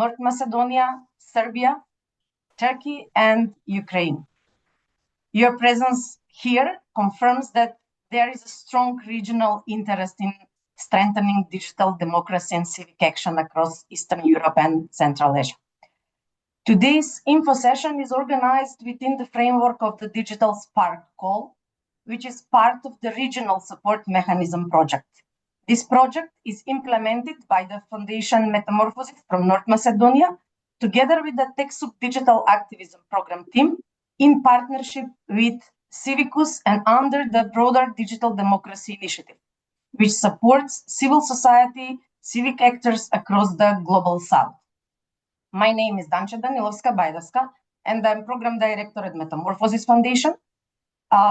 North Macedonia, Serbia, Turkey, and Ukraine. Your presence here confirms that there is a strong regional interest in strengthening digital democracy and civic action across Eastern Europe and Central Asia. Today's info session is organized within the framework of the Digital Spark Call, which is part of the Regional Support Mechanism project. This project is implemented by the Foundation Metamorphosis from North Macedonia, together with the TechSoup Digital Activism Program team, in partnership with Civicus and under the broader Digital Democracy Initiative, which supports civil society, civic actors across the Global South. My name is Danče Danilovska-Bajdaska, and I'm Program Director at Metamorphosis Foundation.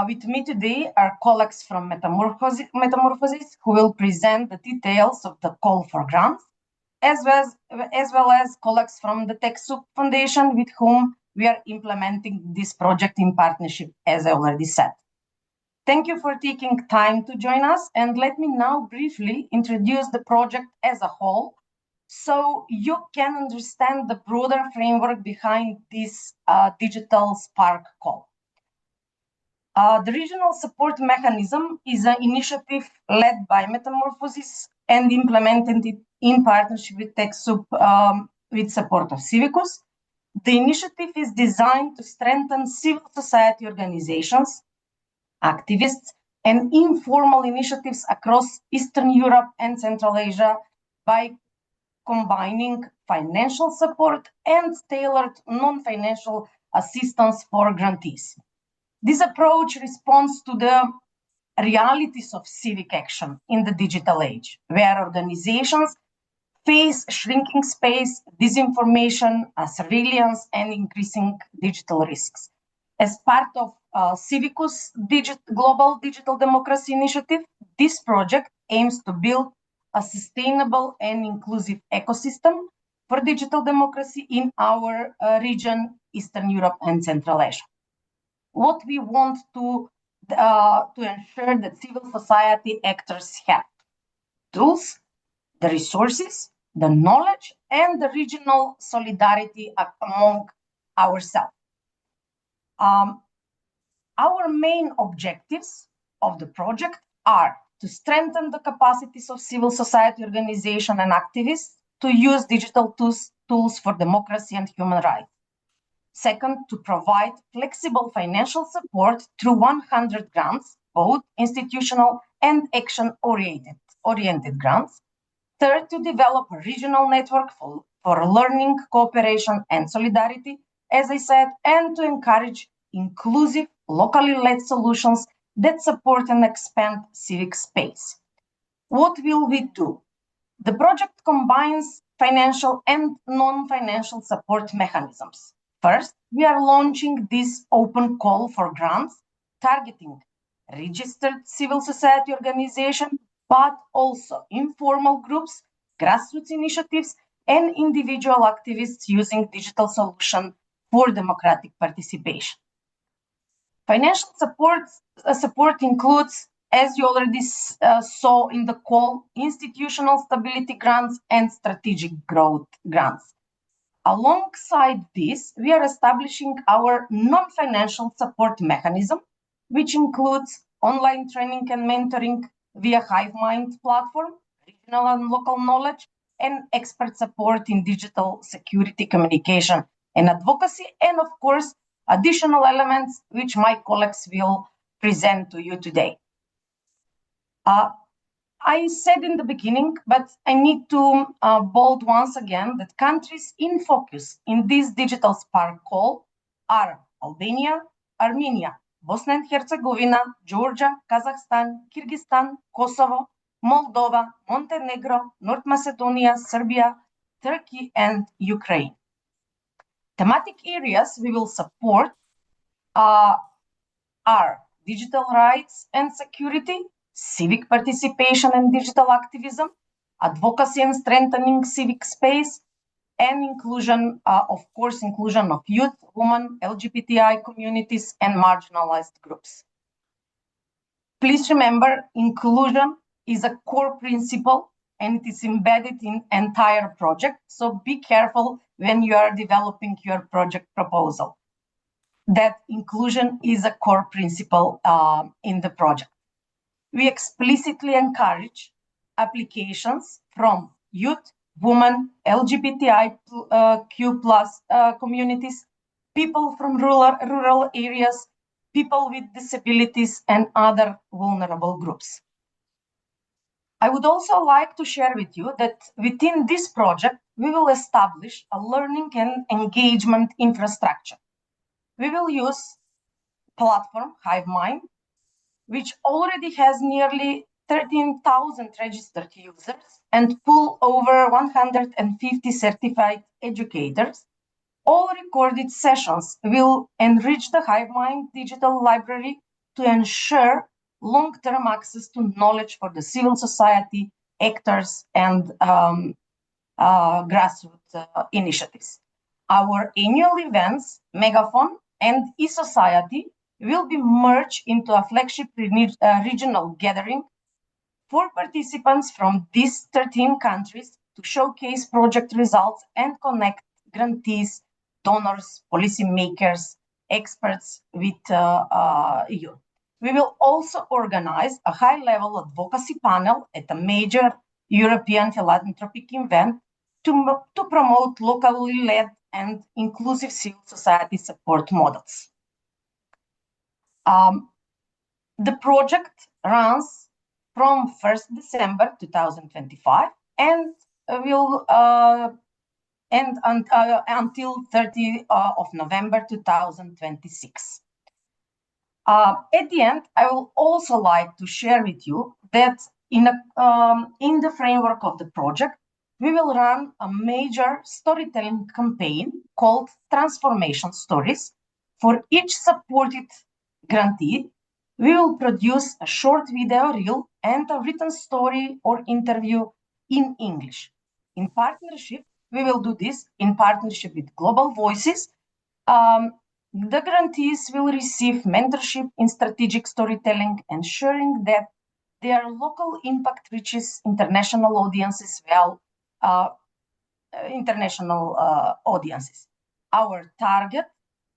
With me today are colleagues from Metamorphosis who will present the details of the call for grants, as well as colleagues from the TechSoup Foundation with whom we are implementing this project in partnership, as I already said. Thank you for taking time to join us, and let me now briefly introduce the project as a whole so you can understand the broader framework behind this Digital Spark Call. The Regional Support Mechanism is an initiative led by Metamorphosis and implemented in partnership with TechSoup with support of Civicus. The initiative is designed to strengthen civil society organizations, activists, and informal initiatives across Eastern Europe and Central Asia by combining financial support and tailored non-financial assistance for grantees. This approach responds to the realities of civic action in the digital age, where organizations face shrinking space, disinformation, surveillance, and increasing digital risks. As part of Civicus Global Digital Democracy Initiative, this project aims to build a sustainable and inclusive ecosystem for digital democracy in our region, Eastern Europe and Central Asia. What we want to ensure that civil society actors have: tools, the resources, the knowledge, and the regional solidarity among ourselves. Our main objectives of the project are to strengthen the capacities of civil society organizations and activists to use digital tools for democracy and human rights. Second, to provide flexible financial support through 100 grants, both institutional and action-oriented grants. Third, to develop a regional network for learning, cooperation, and solidarity, as I said, and to encourage inclusive, locally led solutions that support and expand civic space. What will we do? The project combines financial and non-financial support mechanisms. First, we are launching this open call for grants targeting registered civil society organizations, but also informal groups, grassroots initiatives, and individual activists using digital solutions for democratic participation. Financial support includes, as you already saw in the call, institutional stability grants and strategic growth grants. Alongside this, we are establishing our non-financial support mechanism, which includes online training and mentoring via HiveMind platform, regional and local knowledge, and expert support in digital security, communication, and advocacy, and of course, additional elements which my colleagues will present to you today. I said in the beginning, but I need to bold once again that countries in focus in this Digital Spark Call are Albania, Armenia, Bosnia and Herzegovina, Georgia, Kazakhstan, Kyrgyzstan, Kosovo, Moldova, Montenegro, North Macedonia, Serbia, Turkey, and Ukraine. Thematic areas we will support are digital rights and security, civic participation and digital activism, advocacy and strengthening civic space, and inclusion, of course, inclusion of youth, women, LGBTI communities, and marginalized groups. Please remember, inclusion is a core principle and it is embedded in entire project. So be careful when you are developing your project proposal. That inclusion is a core principle in the project. We explicitly encourage applications from youth, women, LGBTIQ plus communities, people from rural areas, people with disabilities, and other vulnerable groups. I would also like to share with you that within this project, we will establish a learning and engagement infrastructure. We will use platform HiveMind, which already has nearly 13,000 registered users and pull over 150 certified educators. All recorded sessions will enrich the HiveMind digital library to ensure long-term access to knowledge for the civil society, actors, and grassroots initiatives. Our annual events, Megaphone and e-society, will be merged into a flagship regional gathering for participants from these 13 countries to showcase project results and connect grantees, donors, policymakers, experts with you. We will also organize a high-level advocacy panel at a major European philanthropic event to promote locally led and inclusive civil society support models. The project runs from 1st December 2025 and will end until 30th of November 2026. At the end, I will also like to share with you that in the framework of the project, we will run a major storytelling campaign called Transformation Stories. For each supported grantee, we will produce a short video reel and a written story or interview in English. In partnership, we will do this in partnership with Global Voices. The grantees will receive mentorship in strategic storytelling, ensuring that their local impact reaches international audiences Our target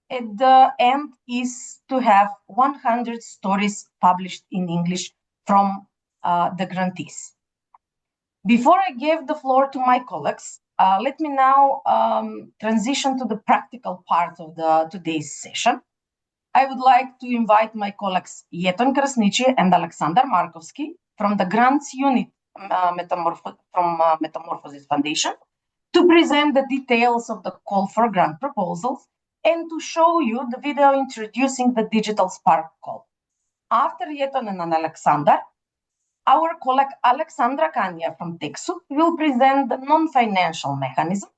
at the end is to have 100 stories published in English from the grantees. Before I give the floor to my colleagues, let me now transition to the practical part of today's session. I would like to invite my colleagues Yeton Krasnici and Alexander Markovsky from the Grants Unit Metamorphosis Foundation to present the details of the call for grant proposals and to show you the video introducing the Digital Spark call. After Yeton and Alexander, our colleague Alexandra Kania from TechSoup will present the non-financial mechanism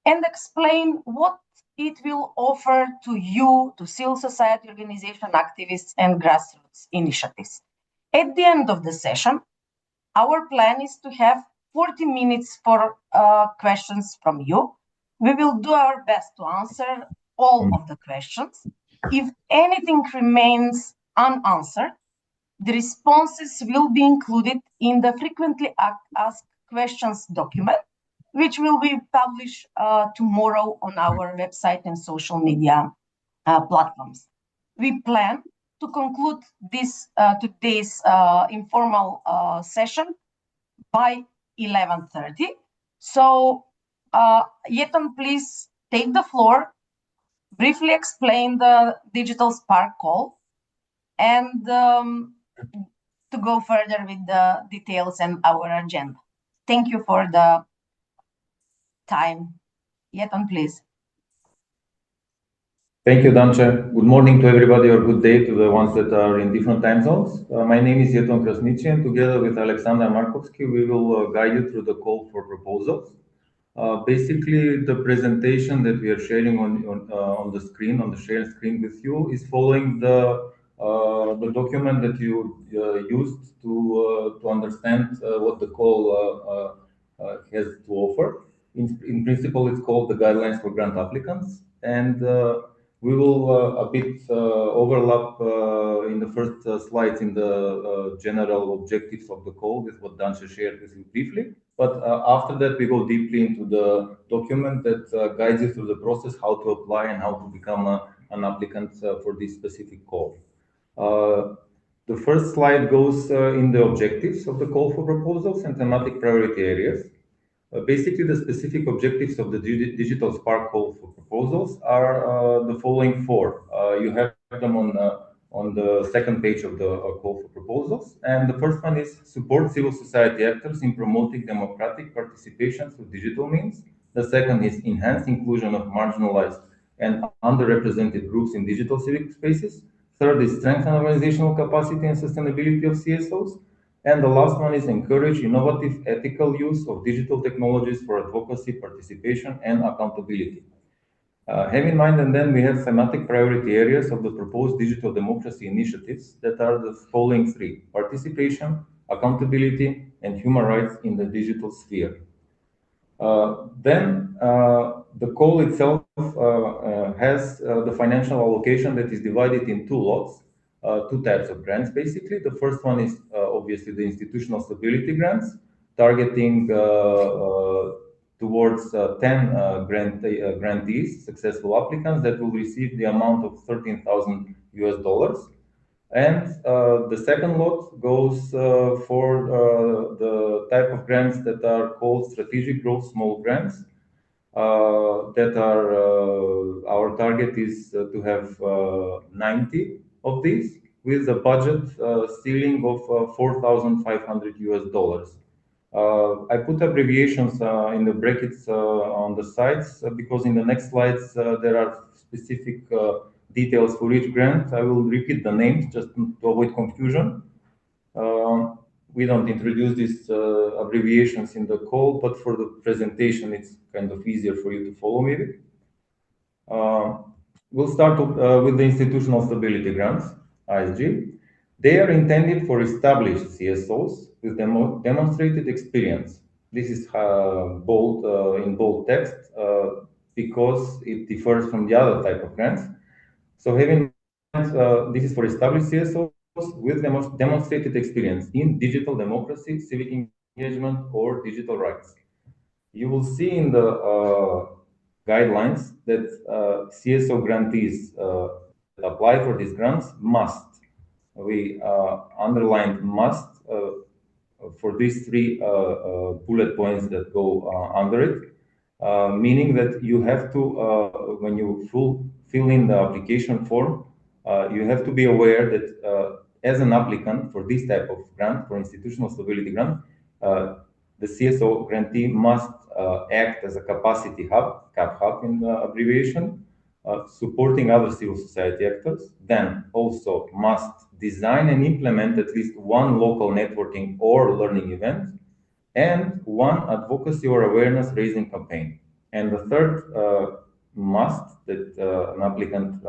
and explain what it will offer to you, to civil society organization activists and grassroots initiatives. At the end of the session, our plan is to have 40 minutes for questions from you. We will do our best to answer all of the questions. If anything remains unanswered, the responses will be included in the frequently asked questions document, which will be published tomorrow on our website and social media platforms. We plan to conclude this today's informal session by 11:30. So, Yeton, please take the floor, briefly explain the Digital Spark call, and to go further with the details and our agenda. Thank you for the time. Yeton, please. Thank you, Danche. Good morning to everybody, or good day to the ones that are in different time zones. My name is Yeton Krasnici, and together with Alexander Markovsky, we will guide you through the call for proposals. Basically, the presentation that we are sharing on the screen, on the shared screen with you, is following the document that you used to understand what the call has to offer. In principle, it's called the Guidelines for Grant Applicants, and We will a bit overlap in the first slides in the general objectives of the call with what Danche shared with you briefly. But after that, we go deeply into the document that guides you through the process, how to apply and how to become an applicant for this specific call. The first slide goes in the objectives of the call for proposals and thematic priority areas. Basically, the specific objectives of the Digital Spark call for proposals are the following four. You have them on the second page of the call for proposals. And the first one is support civil society actors in promoting democratic participation through digital means. The second is enhance inclusion of marginalized and underrepresented groups in digital civic spaces. Third is strengthen organizational capacity and sustainability of CSOs. And the last one is encourage innovative ethical use of digital technologies for advocacy, participation, and accountability. Have in mind, and then we have thematic priority areas of the proposed digital democracy initiatives that are the following three: participation, accountability, and human rights in the digital sphere. Then the call itself has the financial allocation that is divided in two lots, two types of grants, basically. The first one is obviously the institutional stability grants, targeting towards 10 grantees, successful applicants that will receive the amount of 13,000 US dollars. And the second lot goes for the type of grants that are called strategic growth small grants. That are our target is to have 90 of these with a budget ceiling of 4,500 US dollars. I put abbreviations in the brackets on the sides because in the next slides there are specific details for each grant. I will repeat the names just to avoid confusion. We don't introduce these abbreviations in the call, but for the presentation, it's kind of easier for you to follow maybe. We'll start with the institutional stability grants, ISG. They are intended for established CSOs with demonstrated experience. This is bold in bold text because it differs from the other type of grants. So having this is for established CSOs with demonstrated experience in digital democracy, civic engagement, or digital rights. You will see in the guidelines that CSO grantees that apply for these grants must, we underlined must for these three bullet points that go under it, meaning that you have to, when you fill in the application form, you have to be aware that as an applicant for this type of grant, for institutional stability grant, the CSO grantee must act as a capacity hub, CAP hub in the abbreviation, supporting other civil society actors, then also must design and implement at least one local networking or learning event, and one advocacy or awareness raising campaign. And the third must that an applicant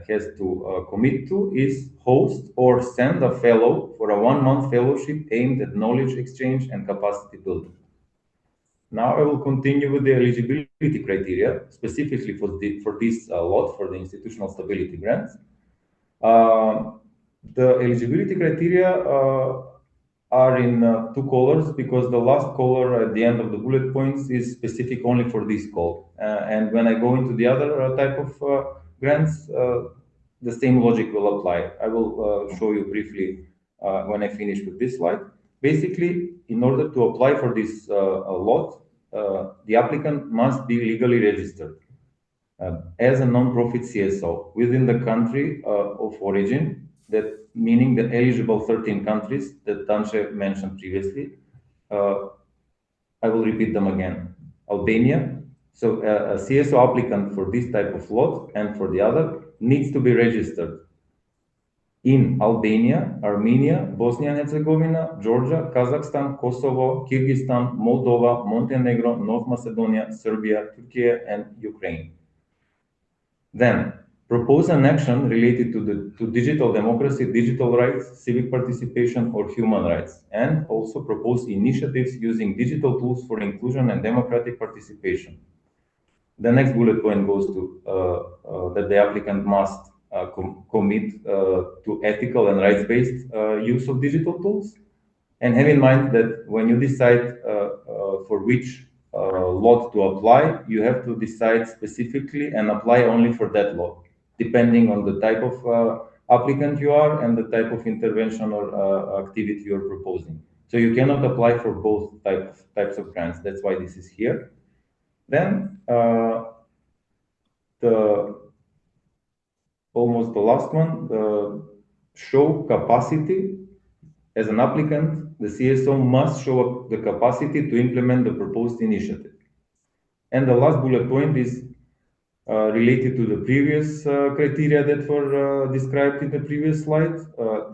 has to commit to is host or send a fellow for a 1-month fellowship aimed at knowledge exchange and capacity building. Now I will continue with the eligibility criteria, specifically for this lot, for the institutional stability grants. The eligibility criteria are in two colors because the last color at the end of the bullet points is specific only for this call. And when I go into the other type of grants, the same logic will apply. I will show you briefly when I finish with this slide. Basically, in order to apply for this lot, the applicant must be legally registered as a non-profit CSO within the country of origin, that meaning the eligible 13 countries that Danche mentioned previously. I will repeat them again. Albania, so a CSO applicant for this type of lot and for the other needs to be registered in Albania, Armenia, Bosnia and Herzegovina, Georgia, Kazakhstan, Kosovo, Kyrgyzstan, Moldova, Montenegro, North Macedonia, Serbia, Turkey, and Ukraine. Then propose an action related to digital democracy, digital rights, civic participation, or human rights, and also propose initiatives using digital tools for inclusion and democratic participation. The next bullet point goes to that the applicant must commit to ethical and rights-based use of digital tools. And have in mind that when you decide for which lot to apply, you have to decide specifically and apply only for that lot, depending on the type of applicant you are and the type of intervention or activity you're proposing. So you cannot apply for both types of grants. That's why this is here. Then the almost the last one, the show capacity. As an applicant, the CSO must show the capacity to implement the proposed initiative. And the last bullet point is related to the previous criteria that were described in the previous slide.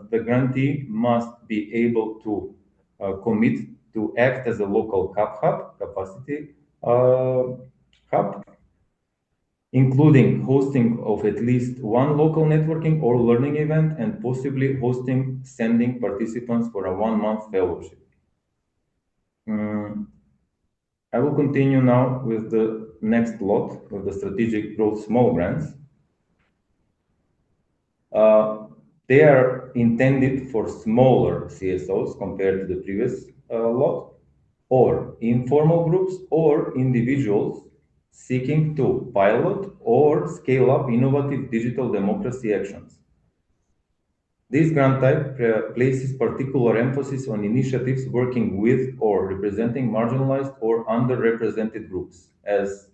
The grantee must be able to commit to act as a local capacity hub, including hosting of at least one local networking or learning event and possibly sending participants for a 1-month fellowship. I will continue now with the next lot of the strategic growth small grants. They are intended for smaller CSOs compared to the previous lot, or informal groups or individuals seeking to pilot or scale up innovative digital democracy actions. This grant type places particular emphasis on initiatives working with or representing marginalized or underrepresented groups as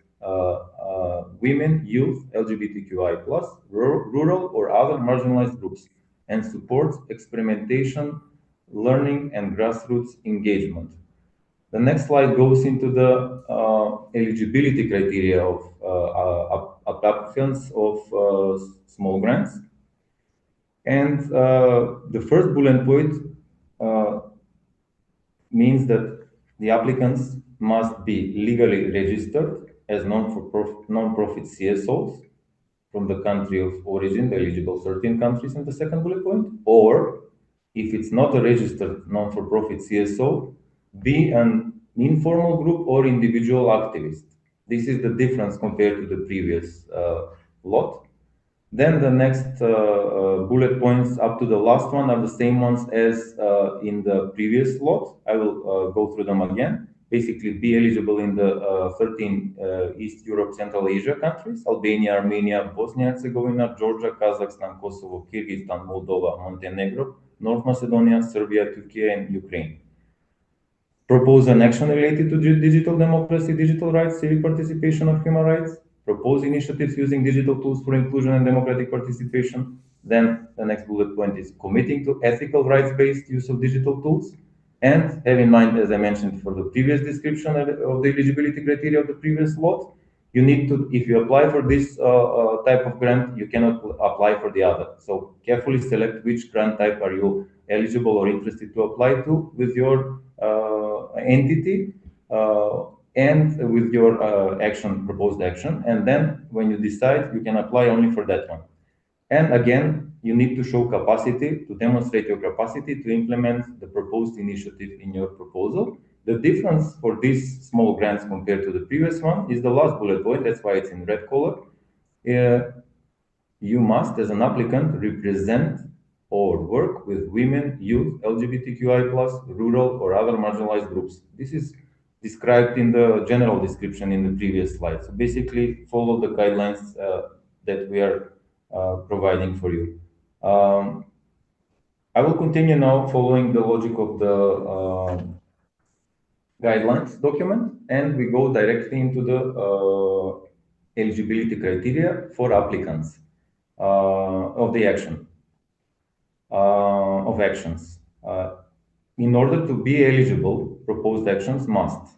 women, youth, LGBTQI+, rural or other marginalized groups, and supports experimentation, learning, and grassroots engagement. The next slide goes into the eligibility criteria of applicants of small grants. And the first bullet point means that the applicants must be legally registered as non-profit CSOs from the country of origin, the eligible 13 countries in the second bullet point, or if it's not a registered non-for-profit CSO, be an informal group or individual activist. This is the difference compared to the previous lot. Then the next bullet points up to the last one are the same ones as in the previous lot. I will go through them again. Basically, be eligible in the 13 East Europe, Central Asia countries: Albania, Armenia, Bosnia Herzegovina, Georgia, Kazakhstan, Kosovo, Kyrgyzstan, Moldova, Montenegro, North Macedonia, Serbia, Turkey, and Ukraine. Propose an action related to digital democracy, digital rights, civic participation, or human rights. Propose initiatives using digital tools for inclusion and democratic participation. Then the next bullet point is committing to ethical rights-based use of digital tools. And have in mind, as I mentioned for the previous description of the eligibility criteria of the previous lot, you need to, if you apply for this type of grant, you cannot apply for the other. So carefully select which grant type are you eligible or interested to apply to with your entity and with your proposed action. And then when you decide, you can apply only for that one. And again, you need to show capacity to demonstrate your capacity to implement the proposed initiative in your proposal. The difference for these small grants compared to the previous one is the last bullet point. That's why it's in red color. You must, as an applicant, represent or work with women, youth, LGBTQI+, rural or other marginalized groups. This is described in the general description in the previous slide. So basically, follow the guidelines that we are providing for you. I will continue now following the logic of the guidelines document, and we go directly into the eligibility criteria for applicants of the action. Of actions. In order to be eligible, proposed actions must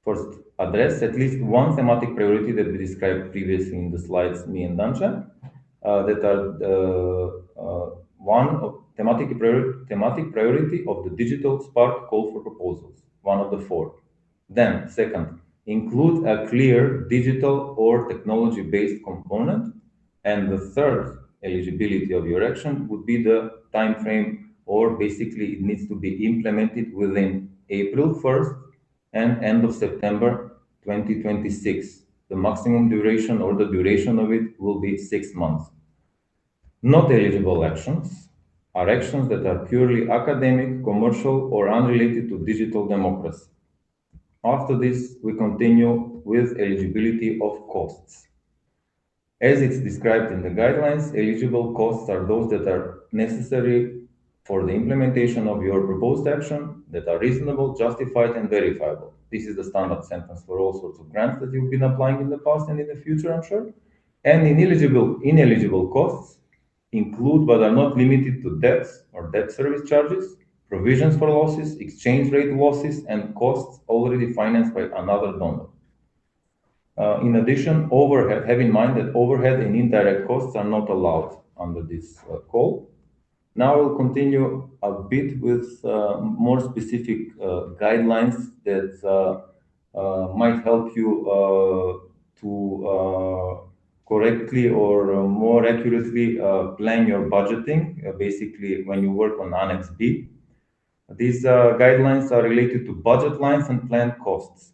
first address at least one thematic priority that we described previously in the slides, me and Dancia, that are one of thematic priority of the Digital Spark call for proposals, one of the 4. Then, second, include a clear digital or technology-based component. And the third eligibility of your action would be the time frame, or basically it needs to be implemented within April 1st and end of September 2026. the maximum duration or the duration of it will be 6 months. Not eligible actions are actions that are purely academic, commercial, or unrelated to digital democracy. After this, we continue with eligibility of costs. As it's described in the guidelines, eligible costs are those that are necessary for the implementation of your proposed action, that are reasonable, justified, and verifiable. This is the standard sentence for all sorts of grants that you've been applying in the past and in the future, I'm sure. And ineligible costs include but are not limited to debts or debt service charges, provisions for losses, exchange rate losses, and costs already financed by another donor. In addition, have in mind that overhead and indirect costs are not allowed under this call. Now we'll continue a bit with more specific guidelines that might help you to correctly or more accurately plan your budgeting, basically when you work on Annex B. These guidelines are related to budget lines and planned costs.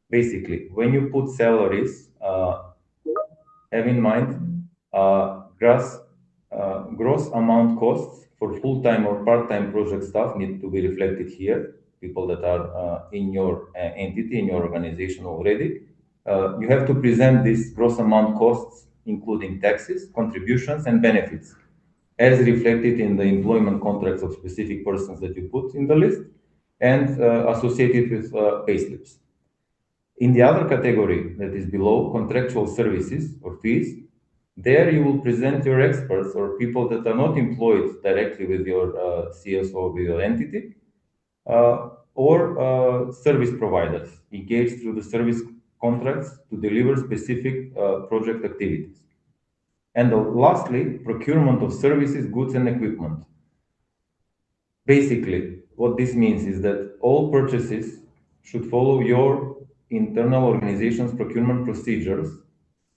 Basically, when you put salaries, have in mind gross amount costs for full-time or part-time project staff need to be reflected here, people that are in your entity, in your organization already. You have to present these gross amount costs, including taxes, contributions, and benefits, as reflected in the employment contracts of specific persons that you put in the list and associated with payslips. In the other category that is below, contractual services or fees, there you will present your experts or people that are not employed directly with your CSO or with your entity, or service providers engaged through the service contracts to deliver specific project activities. And lastly, procurement of services, goods, and equipment. Basically, what this means is that all purchases should follow your internal organization's procurement procedures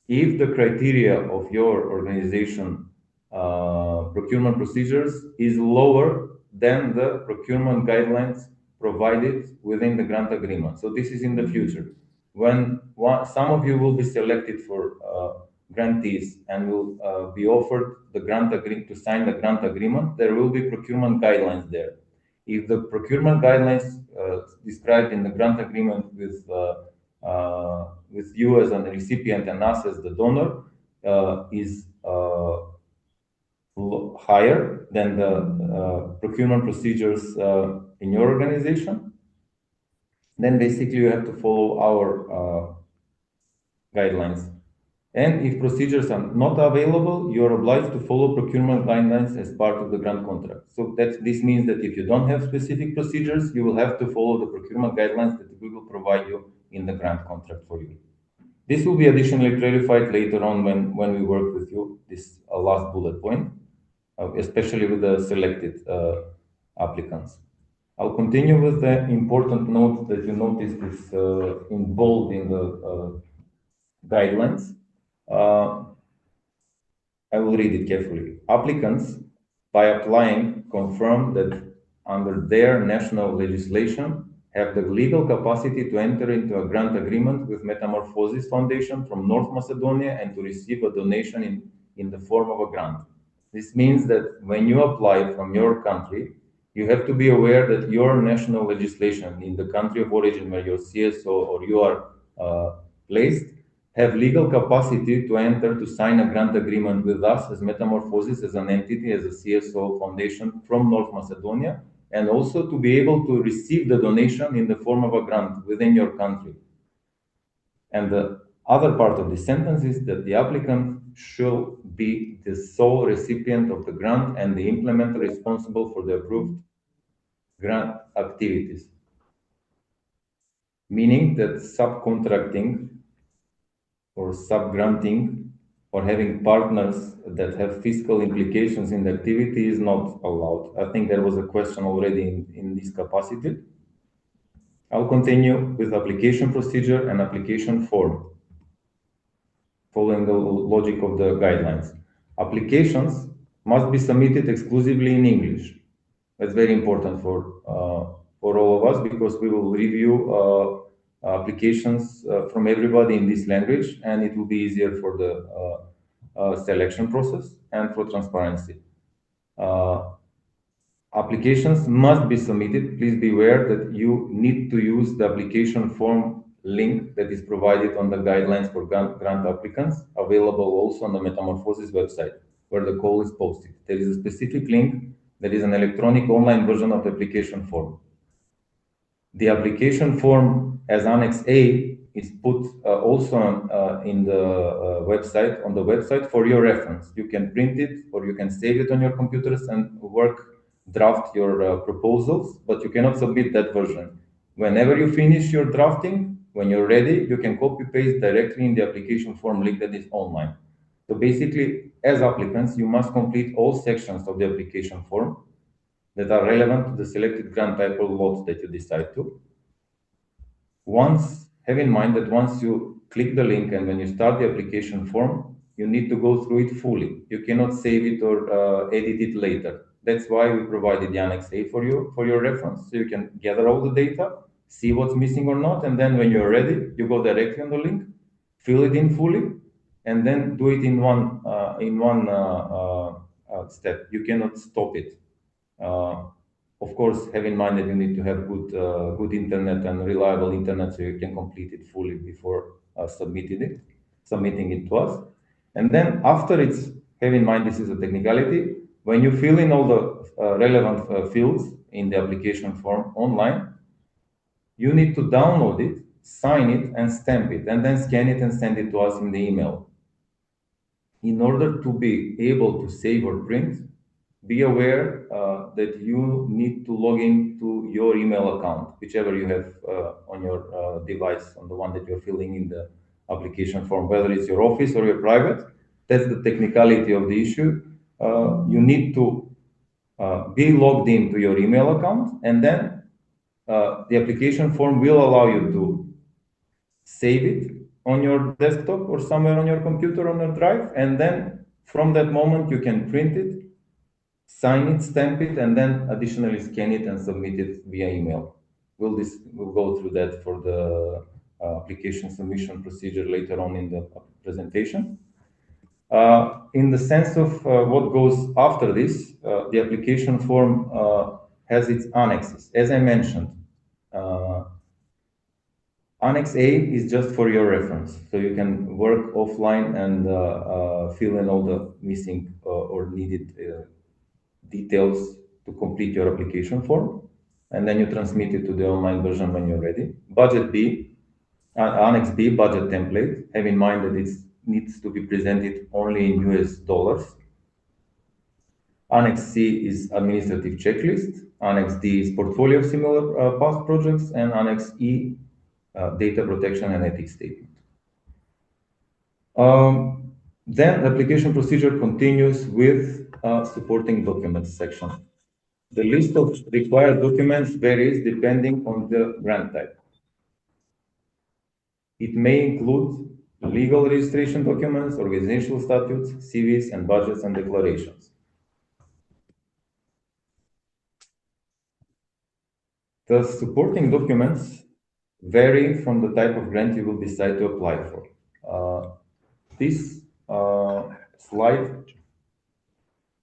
if the criteria of your organization procurement procedures is lower than the procurement guidelines provided within the grant agreement. So this is in the future. When some of you will be selected for grantees and will be offered the grant to sign the grant agreement, there will be procurement guidelines there. If the procurement guidelines described in the grant agreement with you as a recipient and us as the donor is higher than the procurement procedures in your organization, then basically you have to follow our guidelines. And if procedures are not available, you are obliged to follow procurement guidelines as part of the grant contract. So this means that if you don't have specific procedures, you will have to follow the procurement guidelines that we will provide you in the grant contract for you. This will be additionally clarified later on when we work with you, this last bullet point, especially with the selected applicants. I'll continue with the important note that you noticed is in bold in the guidelines. I will read it carefully. Applicants, by applying, confirm that under their national legislation, have the legal capacity to enter into a grant agreement with Metamorphosis Foundation from North Macedonia and to receive a donation in the form of a grant. This means that when you apply from your country, you have to be aware that your national legislation in the country of origin where your CSO or you are placed have legal capacity to enter to sign a grant agreement with us as Metamorphosis, as an entity, as a CSO foundation from North Macedonia, and also to be able to receive the donation in the form of a grant within your country. And the other part of the sentence is that the applicant shall be the sole recipient of the grant and the implementer responsible for the approved grant activities. Meaning that subcontracting or subgranting or having partners that have fiscal implications in the activity is not allowed. I think there was a question already in this capacity. I'll continue with application procedure and application form, following the logic of the guidelines. Applications must be submitted exclusively in English. That's very important for all of us because we will review applications from everybody in this language, and it will be easier for the selection process and for transparency. Applications must be submitted. Please be aware that you need to use the application form link that is provided on the guidelines for grant applicants, available also on the Metamorphosis website, where the call is posted. There is a specific link that is an electronic online version of the application form. The application form as Annex A is put also in the website, on the website for your reference. You can print it or you can save it on your computers and draft your proposals, but you cannot submit that version. Whenever you finish your drafting, when you're ready, you can copy paste directly in the application form link that is online. So basically, as applicants, you must complete all sections of the application form that are relevant to the selected grant type or lots that you decide to. Have in mind that once you click the link and when you start the application form, you need to go through it fully. You cannot save it or edit it later. That's why we provided the Annex A for you, for your reference, so you can gather all the data, see what's missing or not, and then when you're ready, you go directly on the link, fill it in fully, and then do it in one step. You cannot stop it. Of course, have in mind that you need to have good internet and reliable internet so you can complete it fully before submitting it to us. And then after have in mind this is a technicality. When you fill in all the relevant fields in the application form online, you need to download it, sign it, and stamp it, and then scan it and send it to us in the email. In order to be able to save or print, be aware that you need to log into your email account, whichever you have on your device, on the one that you're filling in the application form, whether it's your office or your private. That's the technicality of the issue. You need to be logged into your email account, and then the application form will allow you to save it on your desktop or somewhere on your computer on your drive, and then from that moment you can print it, sign it, stamp it, and then additionally scan it and submit it via email. We'll go through that for the application submission procedure later on in the presentation. In the sense of what goes after this, the application form has its annexes. As I mentioned, Annex A is just for your reference, so you can work offline and fill in all the missing or needed details to complete your application form, and then you transmit it to the online version when you're ready. Budget B, Annex B, budget template. Have in mind that it needs to be presented only in US dollars. Annex C is administrative checklist. Annex D is portfolio of similar past projects, and Annex E, data protection and ethics statement. Then the application procedure continues with supporting documents section. The list of required documents varies depending on the grant type. It may include legal registration documents, organizational statutes, CVs, and budgets and declarations. The supporting documents vary from the type of grant you will decide to apply for. This slide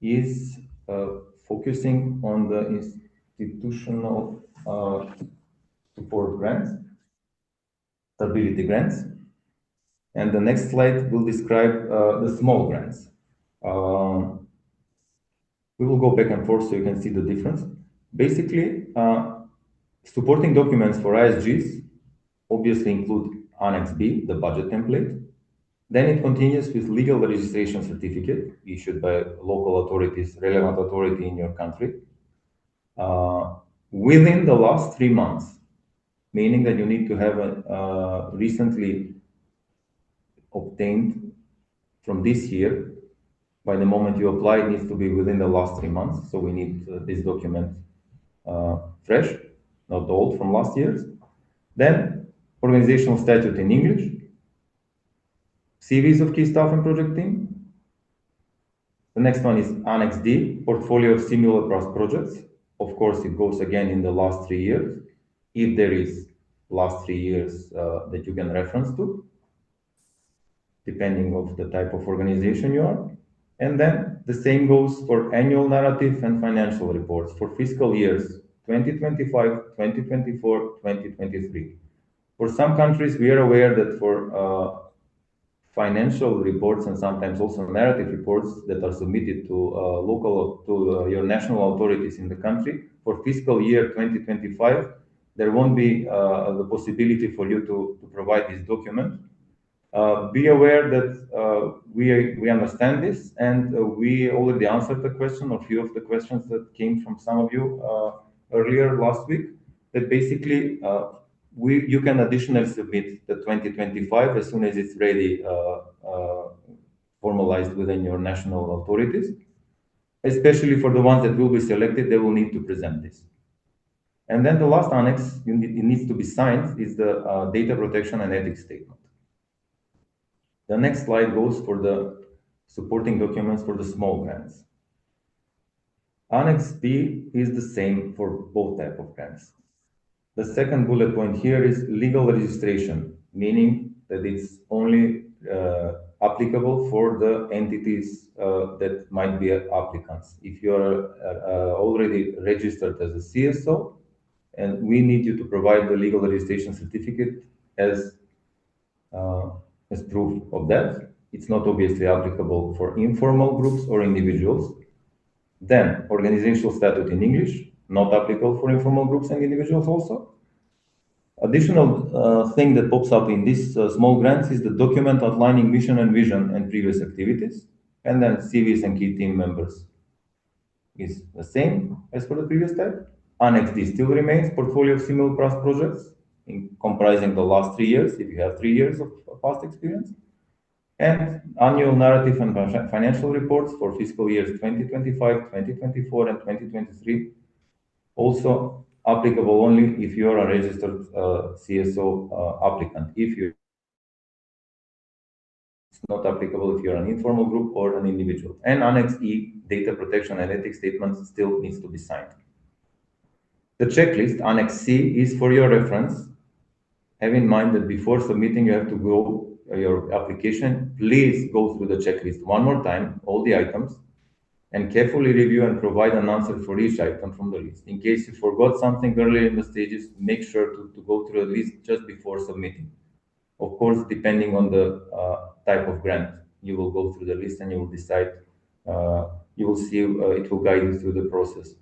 is focusing on the institutional support grants, stability grants, and the next slide will describe the small grants. We will go back and forth so you can see the difference. Basically, supporting documents for ISGs obviously include Annex B, the budget template. Then it continues with legal registration certificate issued by local authorities, relevant authority in your country, within the last 3 months, meaning that you need to have a recently obtained from this year. By the moment you apply, it needs to be within the last 3 months. So we need this document fresh, not old from last year's. Then organizational statute in English, CVs of key staff and project team. The next one is Annex D, portfolio of similar past projects. Of course, it goes again in the last 3 years. If there is last 3 years that you can reference to, depending of the type of organization you are. And then the same goes for annual narrative and financial reports for fiscal years 2025, 2024, 2023. For some countries, we are aware that for financial reports and sometimes also narrative reports that are submitted to your national authorities in the country for fiscal year 2025, there won't be the possibility for you to provide this document. Be aware that we understand this, and we already answered the question, or few of the questions that came from some of you earlier last week, that basically you can additionally submit the 2025 as soon as it's ready, formalized within your national authorities. Especially for the ones that will be selected, they will need to present this. And then the last annex, it needs to be signed, is the data protection and ethics statement. The next slide goes for the supporting documents for the small grants. Annex B is the same for both type of grants. The second bullet point here is legal registration, meaning that it's only applicable for the entities that might be applicants. If you're already registered as a CSO, and we need you to provide the legal registration certificate as proof of that. It's not obviously applicable for informal groups or individuals. Then, organizational statute in English, not applicable for informal groups and individuals also. Additional thing that pops up in these small grants is the document outlining mission and vision and previous activities. And then CVs and key team members is the same as for the previous type. Annex D still remains portfolio of similar past projects, comprising the last 3 years, if you have 3 years of past experience. And annual narrative and financial reports for fiscal years 2025, 2024, and 2023, also applicable only if you are a registered CSO applicant. It's not applicable if you're an informal group or an individual. And Annex E, data protection and ethics statements, still needs to be signed. The checklist, Annex C, is for your reference. Have in mind that before submitting, you have to go your application. Please go through the checklist one more time, all the items, and carefully review and provide an answer for each item from the list. In case you forgot something earlier in the stages, make sure to go through the list just before submitting. Of course, depending on the type of grant, you will go through the list and you will decide, you will see, it will guide you through the process.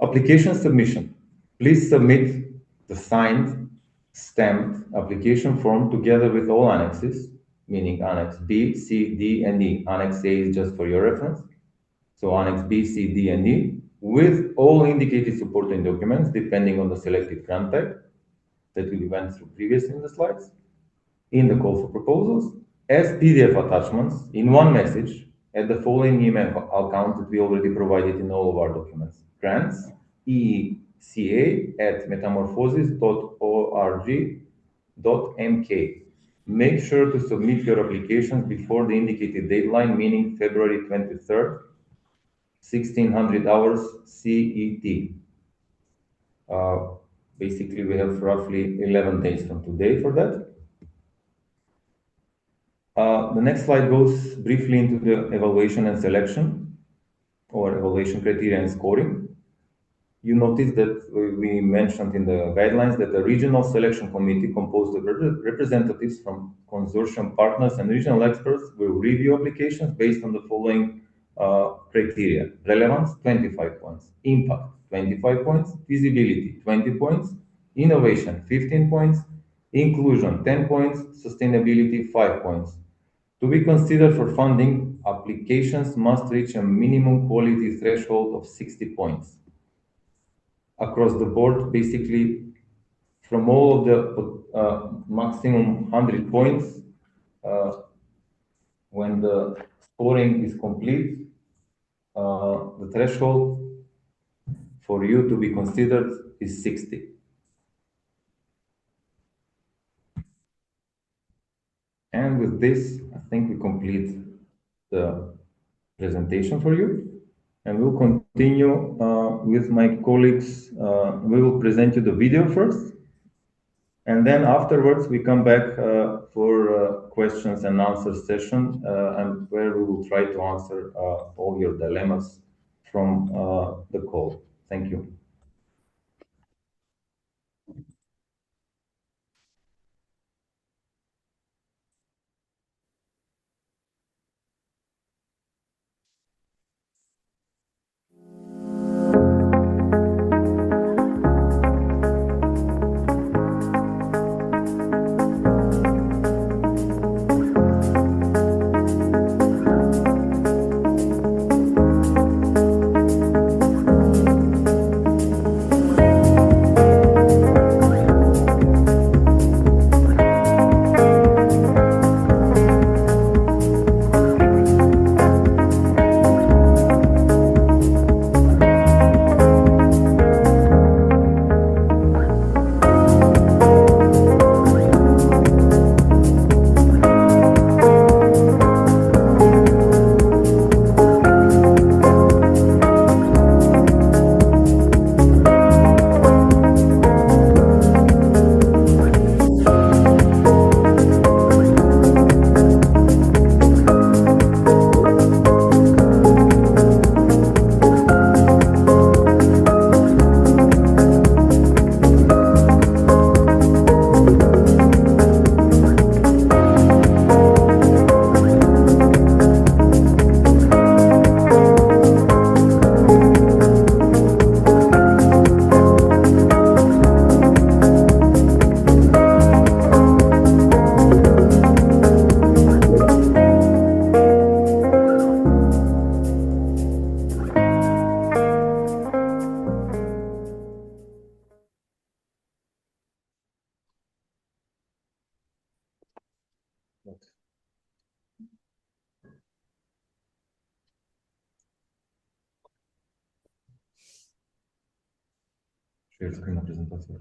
Application submission. Please submit the signed, stamped application form together with all annexes, meaning Annex B, C, D, and E. Annex A is just for your reference. So Annex B, C, D, and E, with all indicated supporting documents, depending on the selected grant type that we went through previously in the slides, in the call for proposals, as PDF attachments in one message at the following email account that we already provided in all of our documents. Grants, eeca@metamorphosis.org.mk. Make sure to submit your applications before the indicated deadline, meaning February 23rd, 1600 hours CET. Basically, we have roughly 11 days from today for that. The next slide goes briefly into the evaluation and selection, or evaluation criteria and scoring. You notice that we mentioned in the guidelines that the regional selection committee composed of representatives from consortium partners and regional experts will review applications based on the following criteria: relevance, 25 points; impact, 25 points; feasibility, 20 points; innovation, 15 points; inclusion, 10 points; sustainability, 5 points. To be considered for funding, applications must reach a minimum quality threshold of 60 points. Across the board, basically, from all of the maximum 100 points, when the scoring is complete, the threshold for you to be considered is 60. And with this, I think we complete the presentation for you. And we'll continue with my colleagues. We will present you the video first, And then afterwards, we come back for questions and answers session, and where we will try to answer all your dilemmas from the call. Thank you. Share screen презентации.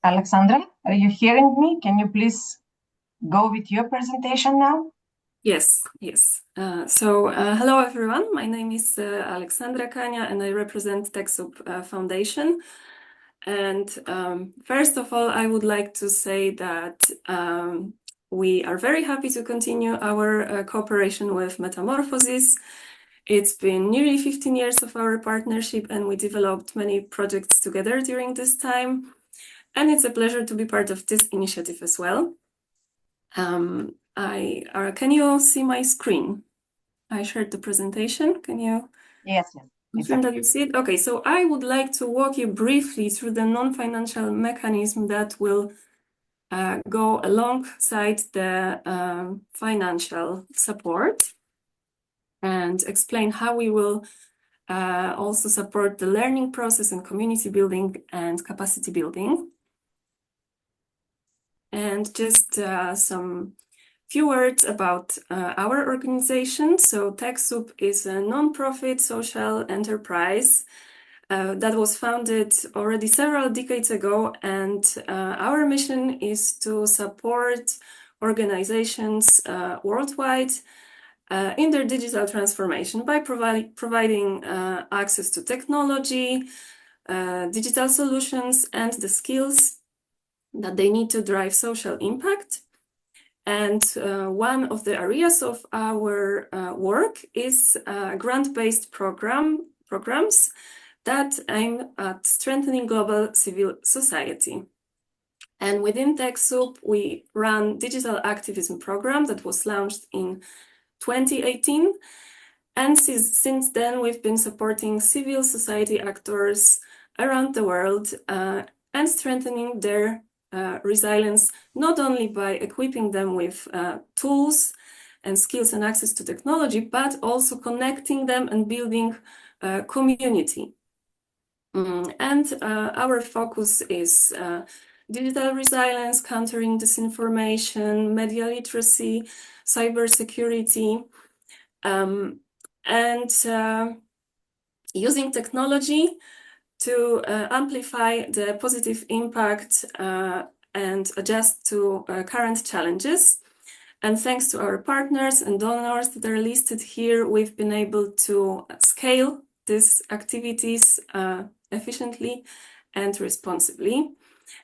Alexandra, are you hearing me? Can you please go with your presentation now? Yes. Hello everyone. My name is Alexandra Kania and I represent TechSoup Foundation. And first of all, I would like to say that we are very happy to continue our cooperation with Metamorphosis. It's been nearly 15 years of our partnership and we developed many projects together during this time. And it's a pleasure to be part of this initiative as well. Can you all see my screen? I shared the presentation. Can you? Yes. Confirm that you see it? Okay, so I would like to walk you briefly through the non-financial mechanism that will go alongside the financial support and explain how we will also support the learning process and community building and capacity building. And just some few words about our organization. So TechSoup is a non-profit social enterprise that was founded already several decades ago, and our mission is to support organizations worldwide in their digital transformation by providing access to technology, digital solutions, and the skills that they need to drive social impact. And one of the areas of our work is grant-based programs that aim at strengthening global civil society. And within TechSoup, we run digital activism program that was launched in 2018. And since then, we've been supporting civil society actors around the world and strengthening their resilience, not only by equipping them with tools and skills and access to technology, but also connecting them and building community. And our focus is digital resilience, countering disinformation, media literacy, cybersecurity, and using technology to amplify the positive impact and adjust to current challenges. And thanks to our partners and donors that are listed here, we've been able to scale these activities efficiently and responsibly.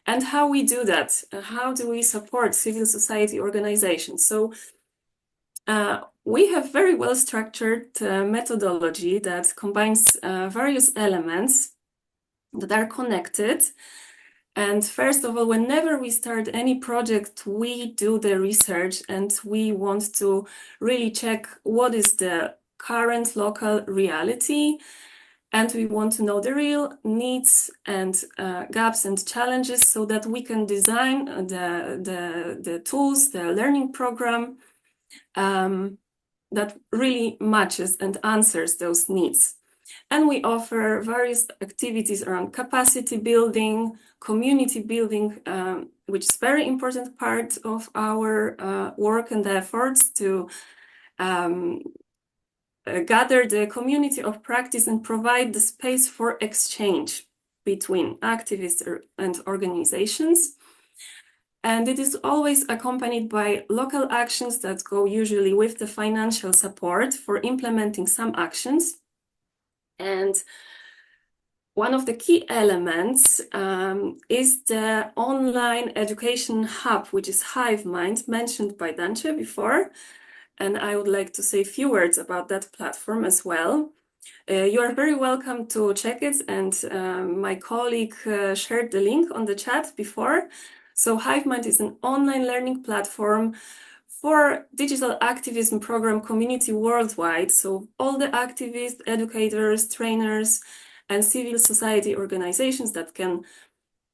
And how we do that? How do we support civil society organizations? So we have very well-structured methodology that combines various elements that are connected. And first of all, whenever we start any project, we do the research and we want to really check what is the current local reality. And we want to know the real needs and gaps and challenges so that we can design the tools, the learning program that really matches and answers those needs. And we offer various activities around capacity building, community building, which is a very important part of our work and efforts to gather the community of practice and provide the space for exchange between activists and organizations. And it is always accompanied by local actions that go usually with the financial support for implementing some actions. And one of the key elements is the online education hub, which is HiveMind, mentioned by Dance before. And I would like to say a few words about that platform as well. You are very welcome to check it, and my colleague shared the link on the chat before. So HiveMind is an online learning platform for digital activism program community worldwide. So all the activists, educators, trainers, and civil society organizations that can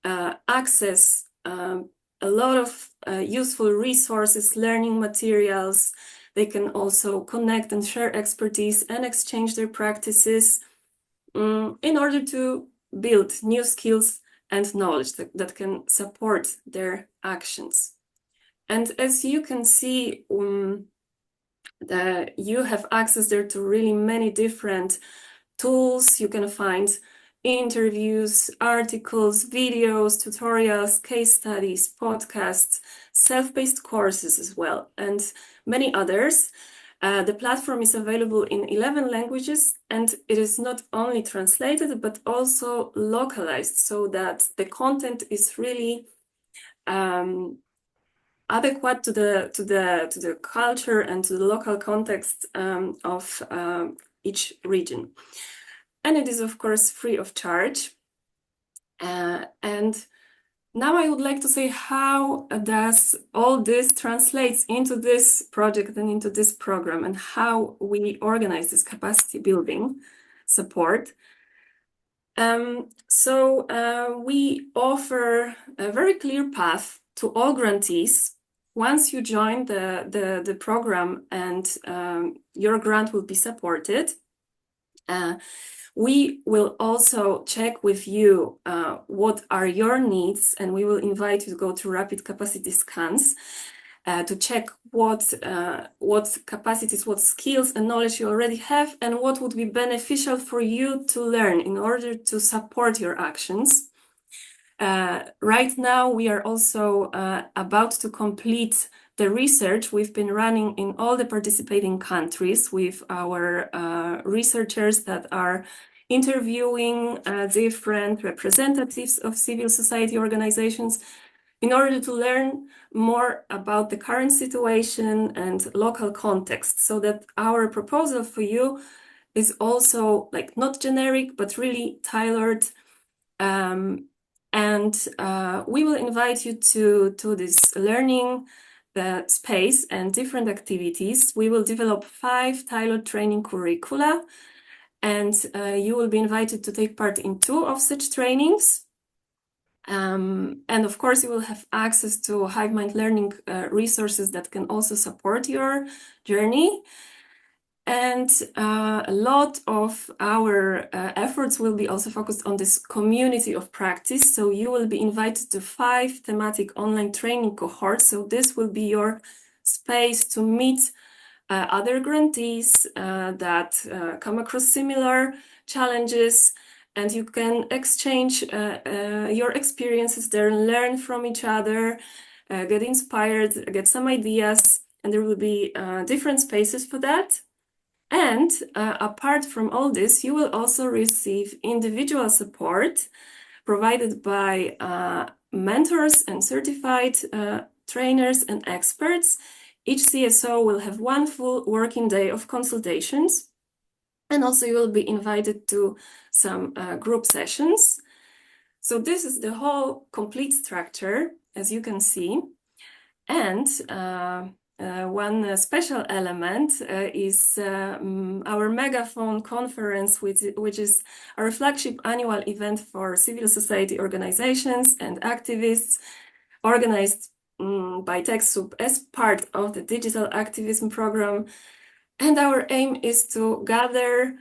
access a lot of useful resources, learning materials. They can also connect and share expertise and exchange their practices in order to build new skills and knowledge that can support their actions. And as you can see, you have access there to really many different tools. You can find interviews, articles, videos, tutorials, case studies, podcasts, self-paced courses as well, and many others. The platform is available in 11 languages, and it is not only translated, but also localized so that the content is really adequate to the culture and to the local context of each region. And it is, of course, free of charge. And now I would like to say how does all this translates into this project and into this program, and how we organize this capacity building support. We offer a very clear path to all grantees. Once you join the program and your grant will be supported, we will also check with you what are your needs, and we will invite you to go through rapid capacity scans to check what capacities, what skills and knowledge you already have, and what would be beneficial for you to learn in order to support your actions. Right now, we are also about to complete the research we've been running in all the participating countries with our researchers that are interviewing different representatives of civil society organizations in order to learn more about the current situation and local context, so that our proposal for you is also like not generic, but really tailored. We will invite you to this learning space and different activities. We will develop 5 tailored training curricula, and you will be invited to take part in 2 of such trainings. And of course, you will have access to HiveMind learning resources that can also support your journey. And a lot of our efforts will be also focused on this community of practice. So you will be invited to 5 thematic online training cohorts. So this will be your space to meet other grantees that come across similar challenges and you can exchange your experiences there, learn from each other, get inspired, get some ideas, and there will be different spaces for that. And apart from all this, you will also receive individual support provided by mentors and certified trainers and experts. Each CSO will have one full working day of consultations. And also you will be invited to some group sessions. So this is the whole complete structure, as you can see. And one special element is our Megaphone conference, which is our flagship annual event for civil society organizations and activists, organized by TechSoup as part of the digital activism program. And our aim is to gather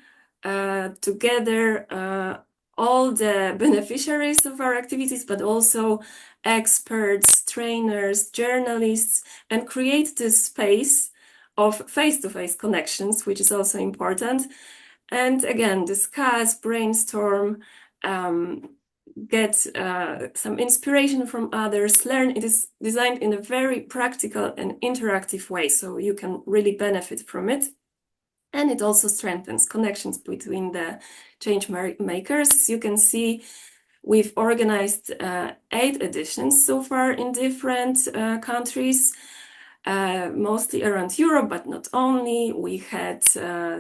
together all the beneficiaries of our activities, but also experts, trainers, journalists, and create this space of face-to-face connections, which is also important. And again, discuss, brainstorm, get some inspiration from others, learn. It is designed in a very practical and interactive way, so you can really benefit from it. And it also strengthens connections between the change makers. As you can see, we've organized 8 editions so far in different countries, mostly around Europe, but not only. We had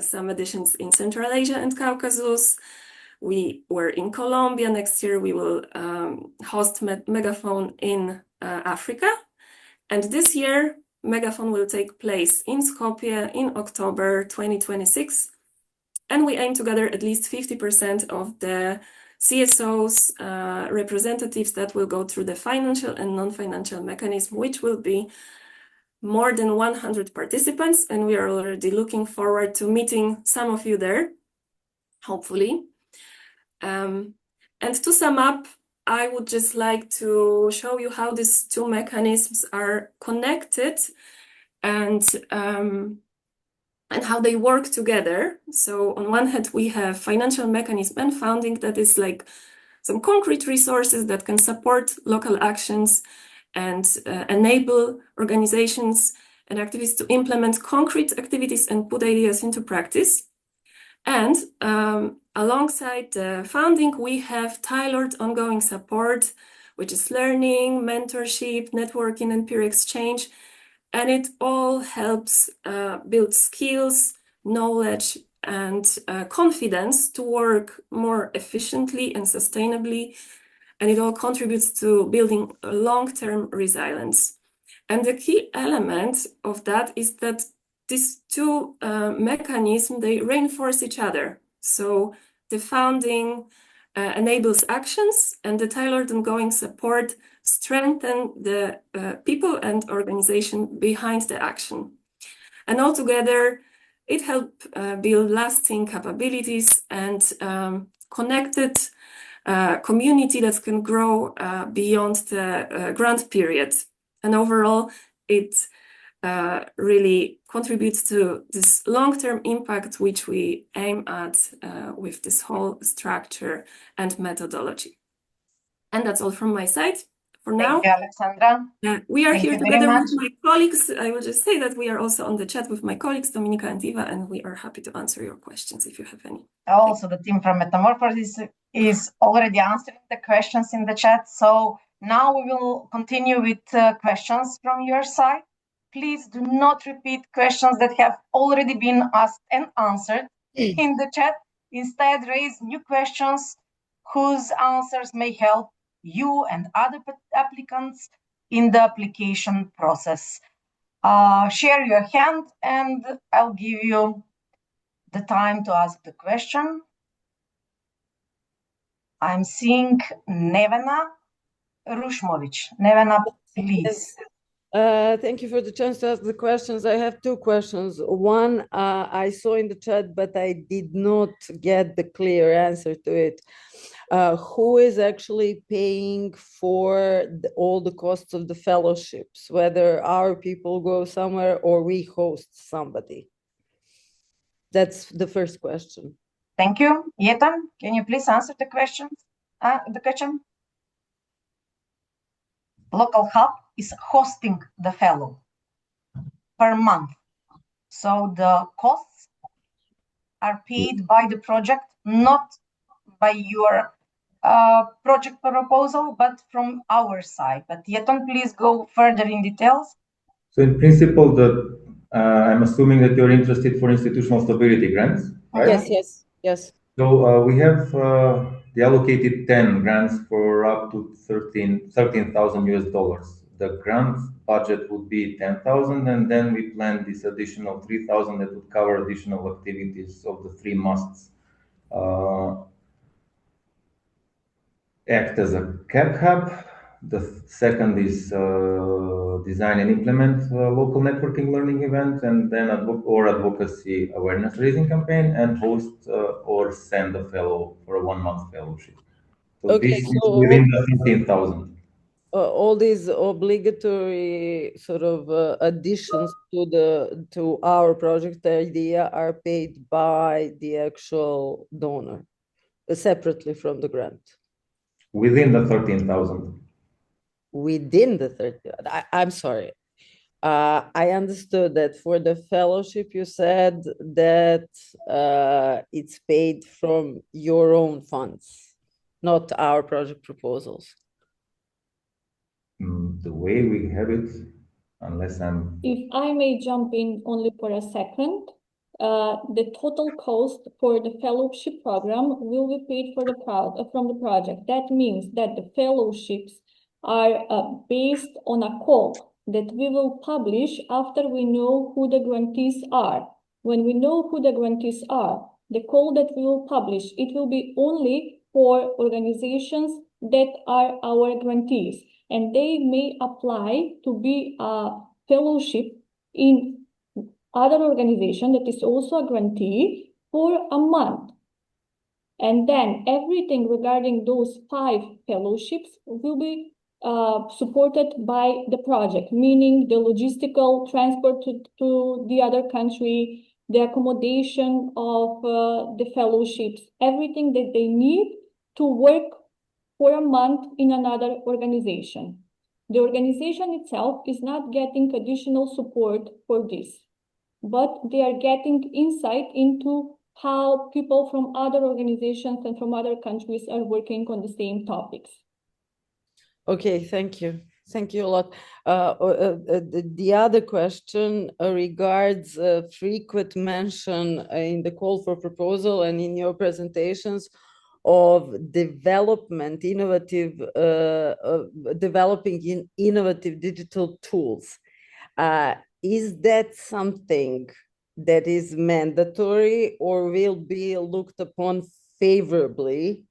some editions in Central Asia and Caucasus. We were in Colombia. Next year, we will host Megaphone in Africa. And this year, Megaphone will take place in Skopje in October 2026. And we aim to gather at least 50% of the CSOs, representatives that will go through the financial and non-financial mechanism, which will be more than 100 participants. And we are already looking forward to meeting some of you there, hopefully. And to sum up, I would just like to show you how these two mechanisms are connected and how they work together. So on one hand, we have financial mechanism and funding that is like some concrete resources that can support local actions and enable organizations and activists to implement concrete activities and put ideas into practice. And alongside the funding, we have tailored ongoing support, which is learning, mentorship, networking, and peer exchange. And it all helps build skills, knowledge, and confidence to work more efficiently and sustainably. And it all contributes to building long-term resilience. And the key element of that is that these two mechanisms, they reinforce each other. So the funding enables actions, and the tailored ongoing support strengthen the people and organization behind the action. And altogether, it helps build lasting capabilities and connected community that can grow beyond the grant period. And overall, it really contributes to this long-term impact, which we aim at with this whole structure and methodology. And that's all from my side for now. Thank you, Alexandra. We are Thank here you very together much. with my colleagues. I will just say that we are also on the chat with my colleagues, Dominika and Iva, and we are happy to answer your questions if you have any. Also, the team from Metamorphosis is already answering the questions in the chat. So now we will continue with questions from your side. Please do not repeat questions that have already been asked and answered in the chat. Instead, raise new questions whose answers may help you and other applicants in the application process. Share your hand and I'll give you the time to ask the question. I'm seeing Nevena Rushmovic. Nevena, please. Thank you for the chance to ask the questions. I have 2 questions. One, I saw in the chat, but I did not get the clear answer to it. Who is actually paying for all the costs of the fellowships, whether our people go somewhere or we host somebody? That's the first question. Thank you. Yetan, can you please answer the question? Local hub is hosting the fellow per month. So the costs are paid by the project, not by your project proposal, but from our side. But Yetan, please go further in details. So in principle, I'm assuming that you're interested for institutional stability grants, right? Yes. So we have the allocated 10 grants for up to 13,000 US dollars. The grant budget would be 10,000, and then we plan this additional 3,000 that would cover additional activities of the three musts. Act as a CAP hub. The second is design and implement a local networking learning event, and then advocacy awareness raising campaign, and host or send a fellow for a 1-month fellowship. So Okay, this is within the 15,000. All these obligatory sort of additions to our project idea are paid by the actual donor separately from the grant. Within the 13,000. Within the 30, I'm sorry. I understood that for the fellowship, you said that it's paid from your own funds, not our project proposals. The way we have it, unless I'm... If I may jump in only for a second, the total cost for the fellowship program will be paid from the project. That means that the fellowships are based on a call that we will publish after we know who the grantees are. When we know who the grantees are, the call that we will publish, it will be only for organizations that are our grantees, and they may apply to be a fellowship in other organization that is also a grantee for a month. And then everything regarding those 5 fellowships will be supported by the project, meaning the logistical transport to the other country, the accommodation of the fellowships, everything that they need to work for a month in another organization. The organization itself is not getting additional support for this, but they are getting insight into how people from other organizations and from other countries are working on the same topics. Okay, thank you. Thank you a lot. The other question regards frequent mention in the call for proposal and in your presentations of developing innovative digital tools. Is that something that is mandatory or will be looked upon favorably?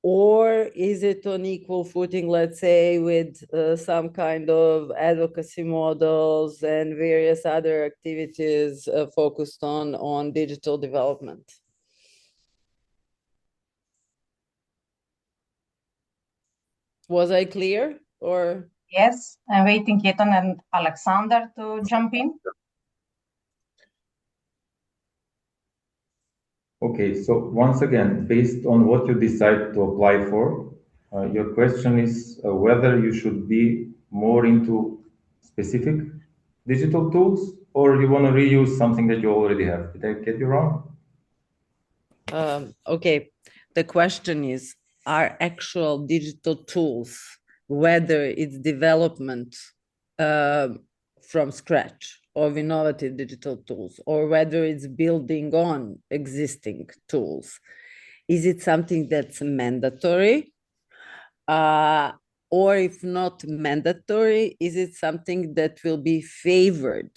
Or is it on equal footing, let's say, with some kind of advocacy models and various other activities focused on digital development? Was I clear or? Yes, I'm waiting Yetan and Alexander to jump in. Okay, so once again, based on what you decide to apply for, your question is whether you should be more into specific digital tools or you want to reuse something that you already have. Did I get you wrong? Okay, the question is, are actual digital tools, whether it's development from scratch of innovative digital tools, or whether it's building on existing tools, is it something that's mandatory? Or if not mandatory, is it something that will be favored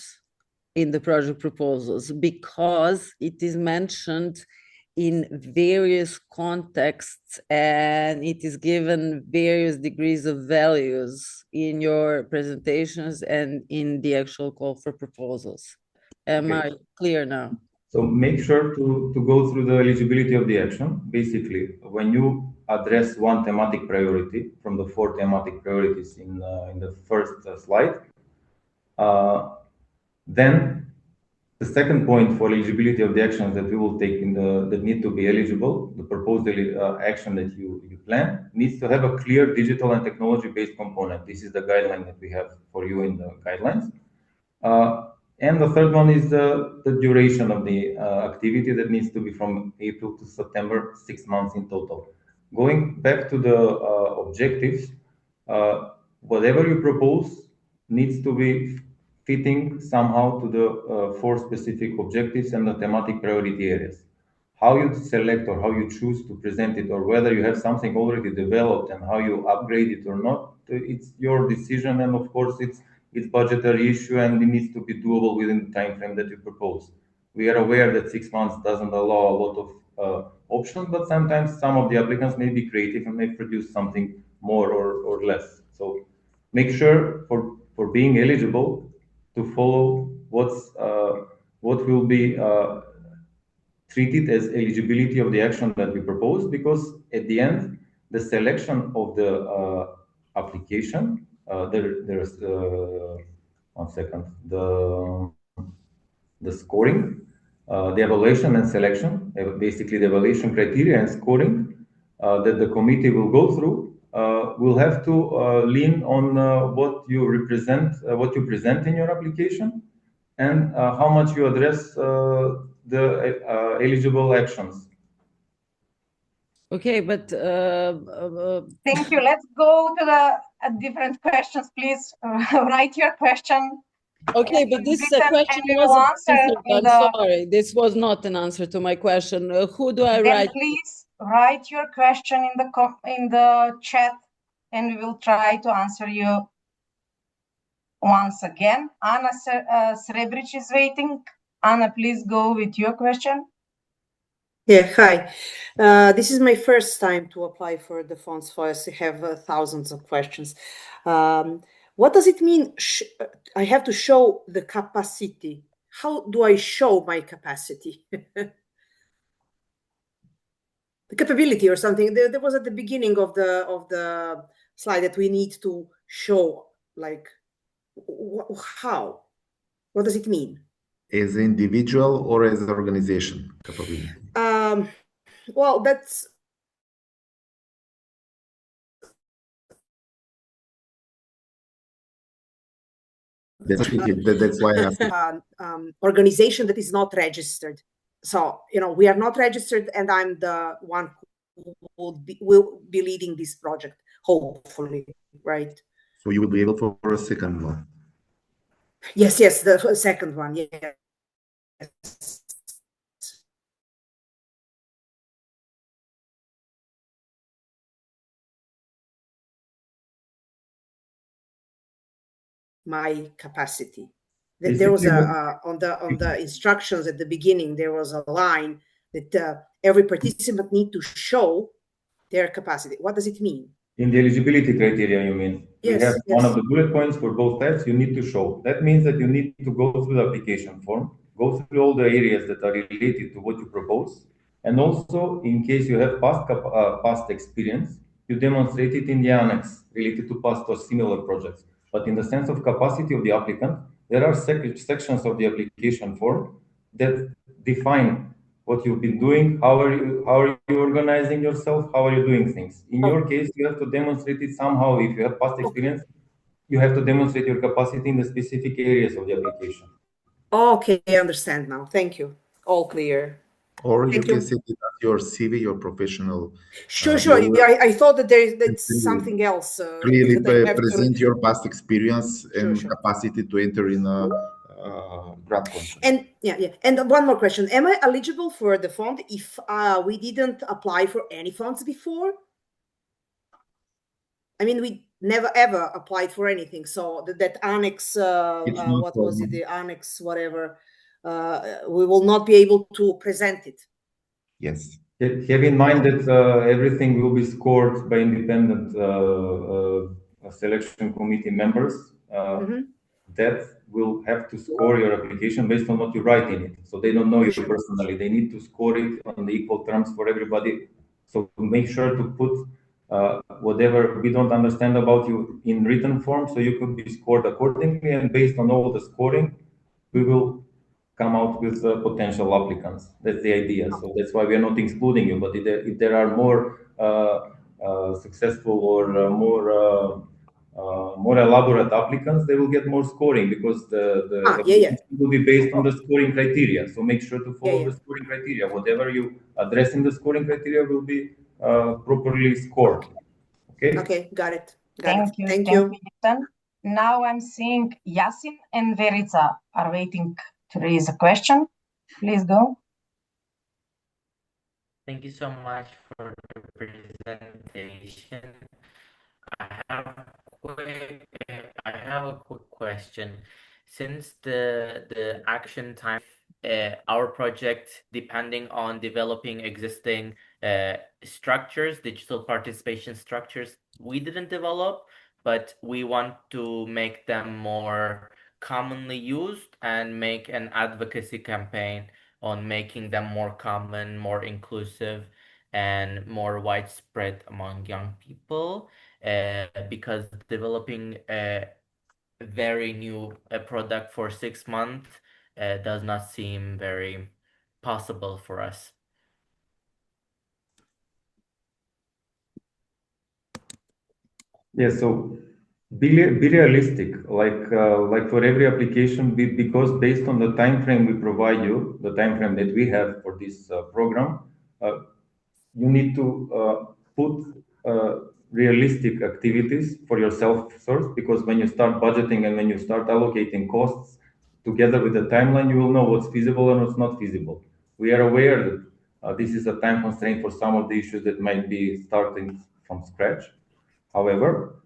in the project proposals because it is mentioned in various contexts and it is given various degrees of values in your presentations and in the actual call for proposals? Am I clear now? So make sure to go through the eligibility of the action. Basically, when you address one thematic priority from the 4 thematic priorities in the first slide, then The second point for eligibility of the actions that we will take that need to be eligible, the proposed action that you plan needs to have a clear digital and technology-based component. This is the guideline that we have for you in the guidelines. And the third one is the duration of the activity that needs to be from April to September, 6 months in total. Going back to the objectives, whatever you propose needs to be fitting somehow to the four specific objectives and the thematic priority areas. How you select or how you choose to present it, or whether you have something already developed and how you upgrade it or not, it's your decision. And of course, it's budgetary issue and it needs to be doable within the time frame that you propose. We are aware that 6 months doesn't allow a lot of options, but sometimes some of the applicants may be creative and may produce something more or less. So make sure for being eligible to follow what will be treated as eligibility of the action that we propose, because at the end, the selection of the application, there's one second, the scoring, the evaluation and selection, basically the evaluation criteria and scoring that the committee will go through, will have to lean on what you represent, what you present in your application, and how much you address the eligible actions. Okay, but Thank you. Let's go to the different questions, please. Write your question. okay, but this question wasn't answered. I'm sorry, this was not an answer to my question. Who do I write? Please write your question in the chat, and we will try to answer you once again. Anna Srebric is waiting. Anna, please go with your question. Yeah, hi. This is my first time to apply for the funds, so I have thousands of questions. What does it mean? I have to show the capacity. How do I show my capacity? The capability or something. There was at the beginning of the slide that we need to show, like, how? What does it mean? As an individual or as an organization capability? Well, that's why I asked. Organization that is not registered. So, we are not registered, and I'm the one who will be leading this project, hopefully, right? So you will be able for a second one? Yes, the second one, yes. My capacity. There was on the instructions at the beginning, there was a line that every participant need to show their capacity. What does it mean? In the eligibility criteria, you mean? Yes, we have one of the bullet points for both types. You need to show. That means that you need to go through the application form, go through all the areas that are related to what you propose, and also, in case you have past experience, you demonstrate it in the annex related to past or similar projects. But in the sense of capacity of the applicant, there are sections of the application form that define what you've been doing, how are you organizing yourself, how are you doing things. In your case, you have to demonstrate it somehow. If you have past experience, you have to demonstrate your capacity in the specific areas of the application. Okay, I understand now. Thank you. All clear. Or you can say that your CV, your professional. Sure. I thought that that's something else. Clearly present your past experience and capacity to enter in a grant contract. And and one more question: am I eligible for the fund if we didn't apply for any funds before? I mean, we never ever applied for anything. So that annex, what was it? The annex, whatever. We will not be able to present it. Yes. Have in mind that everything will be scored by independent selection committee members. That will have to score your application based on what you write in it. So they don't know you personally. They need to score it on the equal terms for everybody. So make sure to put whatever we don't understand about you in written form, so you could be scored accordingly. And based on all the scoring, we will come out with potential applicants. That's the idea. So that's why we are not excluding you. But if there are more successful or more elaborate applicants, they will get more scoring because the evaluation will be based on the scoring criteria. So make sure to follow the scoring criteria. Whatever you address in the scoring criteria will be properly scored. Okay. Okay, got it. Thank you. Thank you. Ethan. Now I'm seeing Yasin and Verica are waiting to raise a question. Please go. Thank you so much for the presentation. I have a quick question. Since the action time, our project, depending on developing existing structures, digital participation structures, we didn't develop, but we want to make them more commonly used and make an advocacy campaign on making them more common, more inclusive, and more widespread among young people. Because developing a very new product for 6 months does not seem very possible for us. Yeah, so be realistic. Like for every application, because based on the time frame we provide you, the time frame that we have for this program, you need to put realistic activities for yourself first, because when you start budgeting and when you start allocating costs together with the timeline, you will know what's feasible and what's not feasible. We are aware that this is a time constraint for some of the issues that might be starting from scratch. However,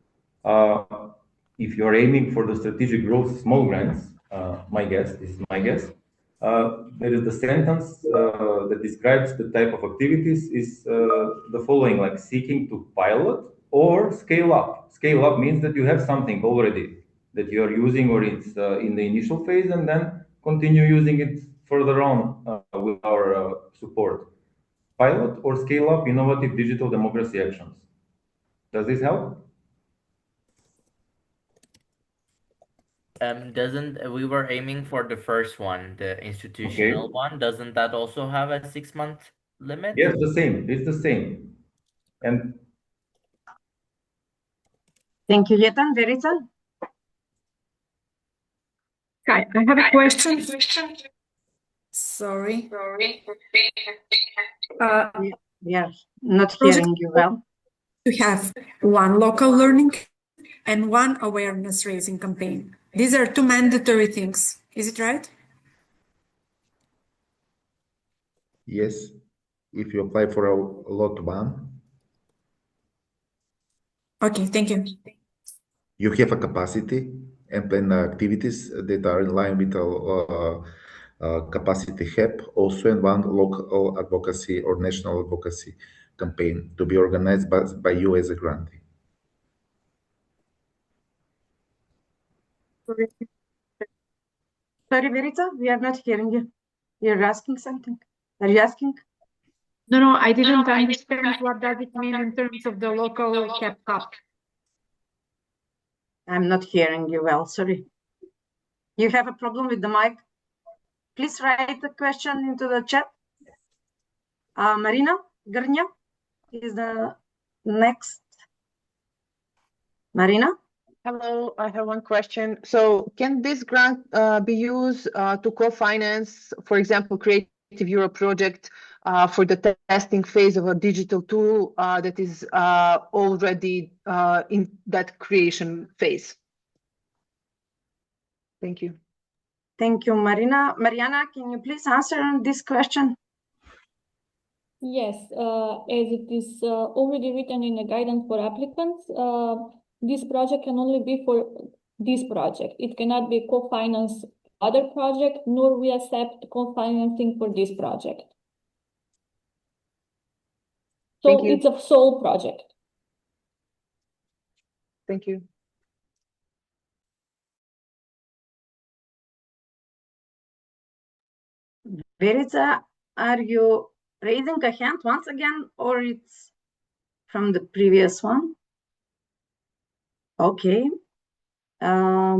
if you're aiming for the strategic growth small grants, this is my guess, there is the sentence that describes the type of activities is the following, like seeking to pilot or scale up. Scale up means that you have something already that you are using or it's in the initial phase, and then continue using it further on with our support. Pilot or scale up innovative digital democracy actions. Does this help? We were aiming for the first one, the institutional one. Doesn't that also have a 6-month limit? Yes, the same. It's the same. And thank you, Yetan. Verica? Hi, I have a question. Sorry. We are not hearing you well. To have one local learning and one awareness raising campaign. These are two mandatory things. Is it right? Yes, if you apply for a lot one. Okay, thank you. You have a capacity and plan activities that are in line with capacity HEP, also in one local advocacy or national advocacy campaign to be organized by you as a grantee. Sorry, Verica, we are not hearing you. You're asking something. Are you asking? No, I didn't understand what does it mean in terms of the local cap up. I'm not hearing you well, sorry. You have a problem with the mic? Please write the question into the chat. Marina Garnya is the next. Marina? Hello, I have one question. So can this grant be used to co-finance, for example, Creative Europe project for the testing phase of a digital tool that is already in that creation phase? Thank you. Thank you, Marina. Mariana, can you please answer this question? Yes, as it is already written in the guidance for applicants, this project can only be for this project. It cannot be co-financed other project, nor we accept co-financing for this project. So it's a sole project. Thank you. Verica, are you raising a hand once again, or it's from the previous one? Okay. Are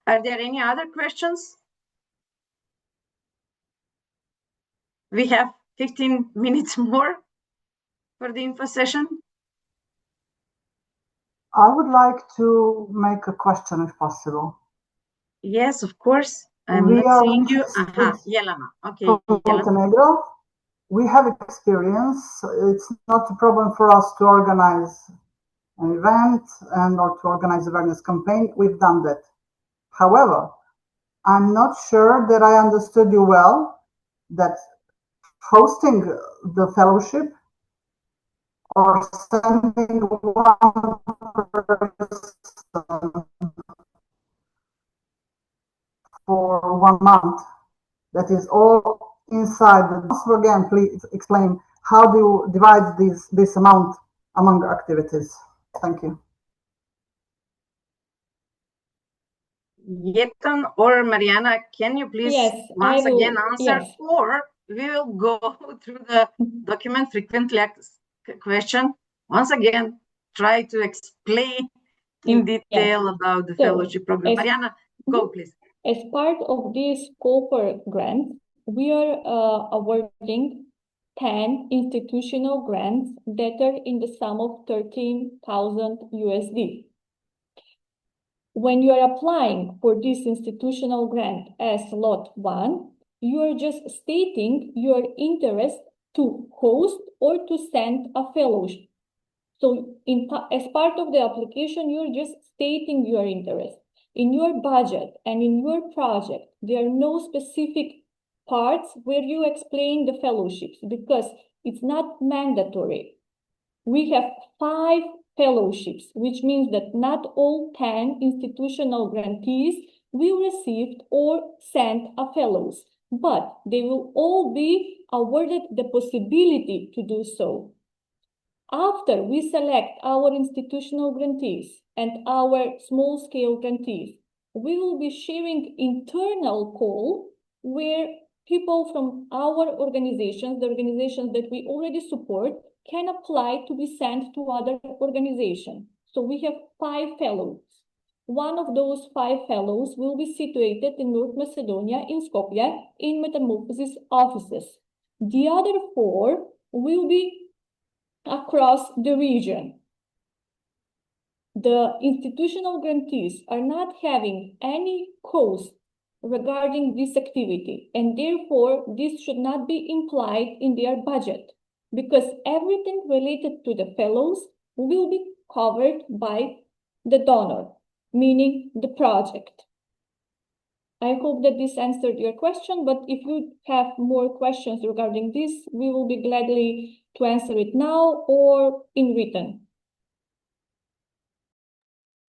there any other questions? We have 15 minutes more for the info session. I would like to make a question if possible. Yes, of course. I'm We not are seeing you. interested Yelena. Okay, from Yelena. Montenegro. We have experience. It's not a problem for us to organize an event or to organize awareness campaign. We've done that. However, I'm not sure that I understood you well, that hosting the fellowship or sending one person for 1 month, that is all inside the. Once again, please explain how do you divide this amount among activities? Thank you. Yeton or Mariana, can you please once again answer? Yes. Or we will go through the document frequently asked question. Once again, try to explain in detail about the fellowship program. Mariana, go please. As part of this Cooper grant, we are awarding 10 institutional grants that are in the sum of 13,000 USD. When you are applying for this institutional grant as Lot 1, you are just stating your interest to host or to send a fellowship. So as part of the application, you're just stating your interest. In your budget and in your project, there are no specific parts where you explain the fellowships because it's not mandatory. We have 5 fellowships, which means that not all 10 institutional grantees will receive or send a fellows, but they will all be awarded the possibility to do so. After we select our institutional grantees and our small-scale grantees, we will be sharing internal call where people from our organizations, the organizations that we already support, can apply to be sent to other organizations. So we have 5 fellows. One of those 5 fellows will be situated in North Macedonia, in Skopje, in Metamorphosis offices. The other 4 will be across the region. The institutional grantees are not having any cost regarding this activity, and therefore this should not be implied in their budget, because everything related to the fellows will be covered by the donor, meaning the project. I hope that this answered your question, but if you have more questions regarding this, we will be gladly to answer it now or in written.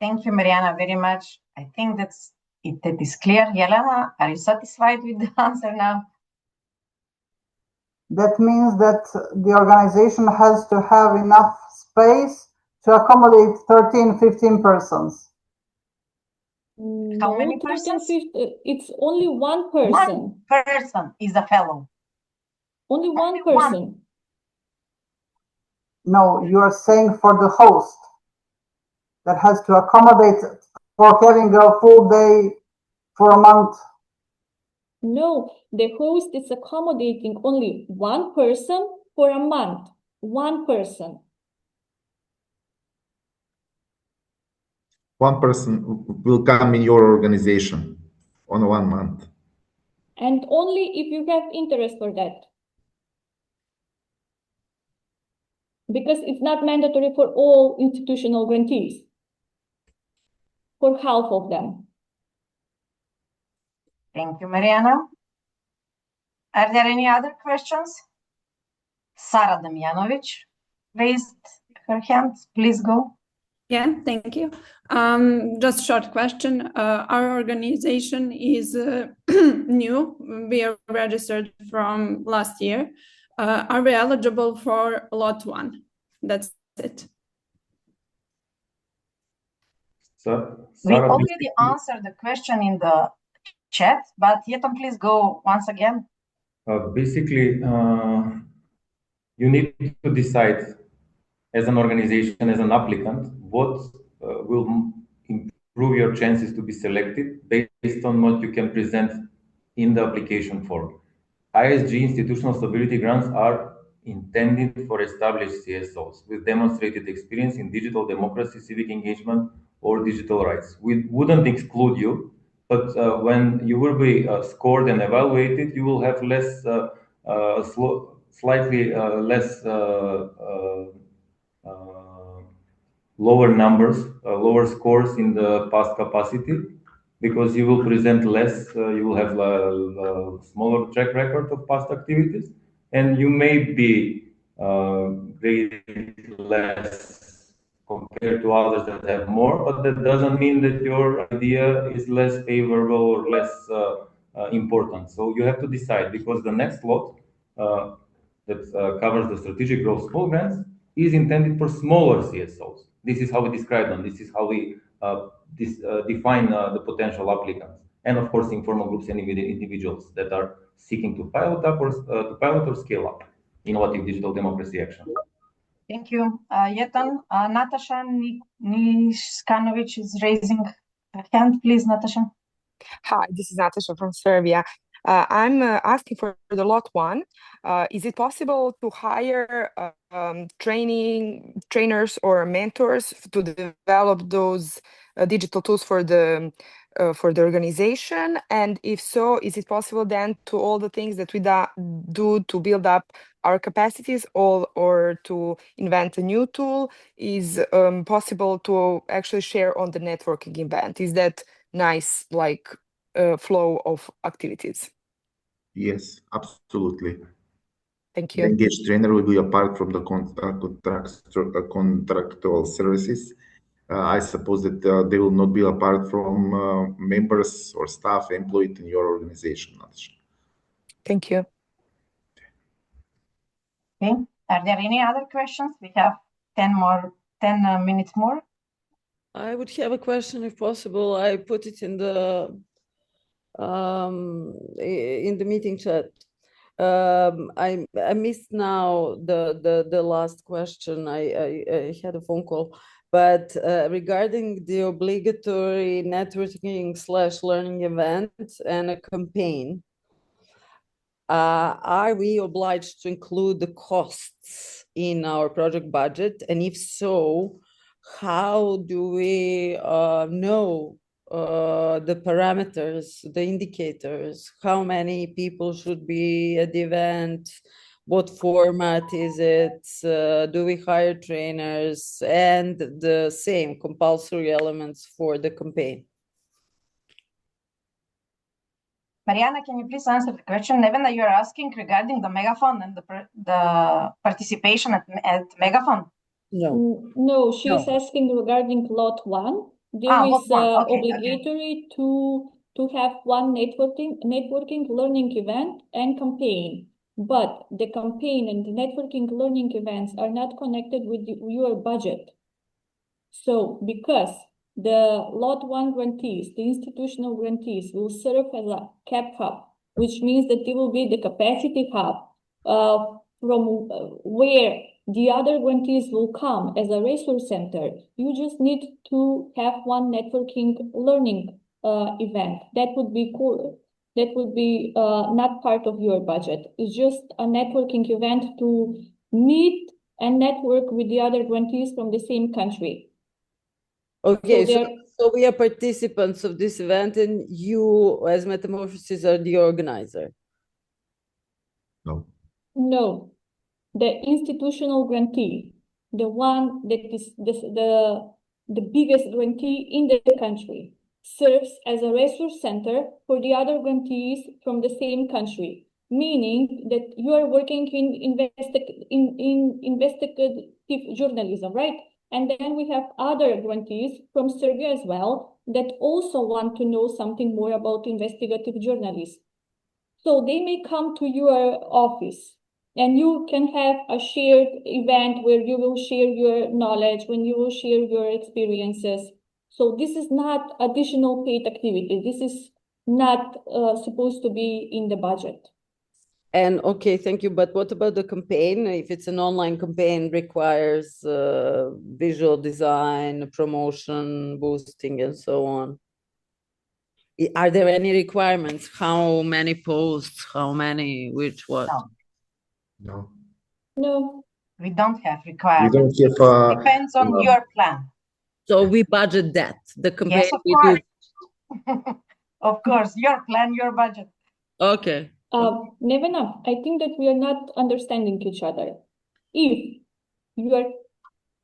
Thank you, Mariana, very much. I think that is clear. Yelena, are you satisfied with the answer now? That means that the organization has to have enough space to accommodate 13, 15 persons. How many persons? It's only one person. One person is a fellow. Only one person. No, you are saying for the host that has to accommodate for having a full day for a month. No, the host is accommodating only one person for a month. One person. One person will come in your organization on 1 month. And only if you have interest for that. Because it's not mandatory for all institutional grantees. For half of them. Thank you, Mariana. Are there any other questions? Sara Damjanovic raised her hand. Please go. Yeah, thank you. Just a short question. Our organization is new. We are registered from last year. Are we eligible for Lot 1? That's it. We already answered the question in the chat, but Yeton, please go once again. Basically, you need to decide as an organization, as an applicant, what will improve your chances to be selected based on what you can present in the application form. ISG institutional stability grants are intended for established CSOs with demonstrated experience in digital democracy, civic engagement, or digital rights. We wouldn't exclude you, but when you will be scored and evaluated, you will have less, slightly less lower numbers, lower scores in the past capacity, because you will present less, you will have a smaller track record of past activities, and you may be graded less compared to others that have more, but that doesn't mean that your idea is less favorable or less important. So you have to decide, because the next lot that covers the strategic growth small grants is intended for smaller CSOs. This is how we describe them. This is how we define the potential applicants, and of course, informal groups and individuals that are seeking to pilot up or scale up innovative digital democracy action. Thank you, Yetan. Natasha Niskanovic is raising a hand. Please, Natasha. Hi, this is Natasha from Serbia. I'm asking for the lot one. Is it possible to hire trainers or mentors to develop those digital tools for the organization? And if so, is it possible then to all the things that we do to build up our capacities or to invent a new tool is possible to actually share on the networking event? Is that nice, like flow of activities? Yes, absolutely. Thank The you. engaged trainer will be apart from the contractual services. I suppose that they will not be apart from members or staff employed in your organization. Thank you. Okay. Are there any other questions? We have 10 minutes more. I would have a question if possible. I put it in the meeting chat. I missed now the last question. I had a phone call, but regarding the obligatory networking/learning event and a campaign, are we obliged to include the costs in our project budget? And if so, how do we know the parameters, the indicators? How many people should be at the event? What format is it? Do we hire trainers? And the same compulsory elements for the campaign. Mariana, can you please answer the question? Nevena, you're asking regarding the megaphone and the participation at megaphone. No, she's asking regarding lot one. There is obligatory to have one networking learning event and campaign. But the campaign and the networking learning events are not connected with your budget. So because the lot one grantees, the institutional grantees, will serve as a cap hub, which means that they will be the capacity hub from where the other grantees will come as a resource center. You just need to have one networking learning event. That would be cool. That would be not part of your budget. It's just a networking event to meet and network with the other grantees from the same country. Okay, so we are participants of this event, and you, as Metamorphosis, are the organizer. No, the institutional grantee, the one that is the biggest grantee in the country, serves as a resource center for the other grantees from the same country, meaning that you are working in investigative journalism, right? And then we have other grantees from Serbia as well that also want to know something more about investigative journalism. So they may come to your office and you can have a shared event where you will share your knowledge, when you will share your experiences. So this is not additional paid activity. This is not supposed to be in the budget. And okay, thank you. But what about the campaign? If it's an online campaign, requires visual design, promotion, boosting, and so on. Are there any requirements? How many posts? How many? Which what? No. No. We don't have We requirements. don't have. Depends on your plan. So we budget that. The campaign Yes, of we course. do. Of course, your plan, your budget. Okay. Nevena, I think that we are not understanding each other. If you are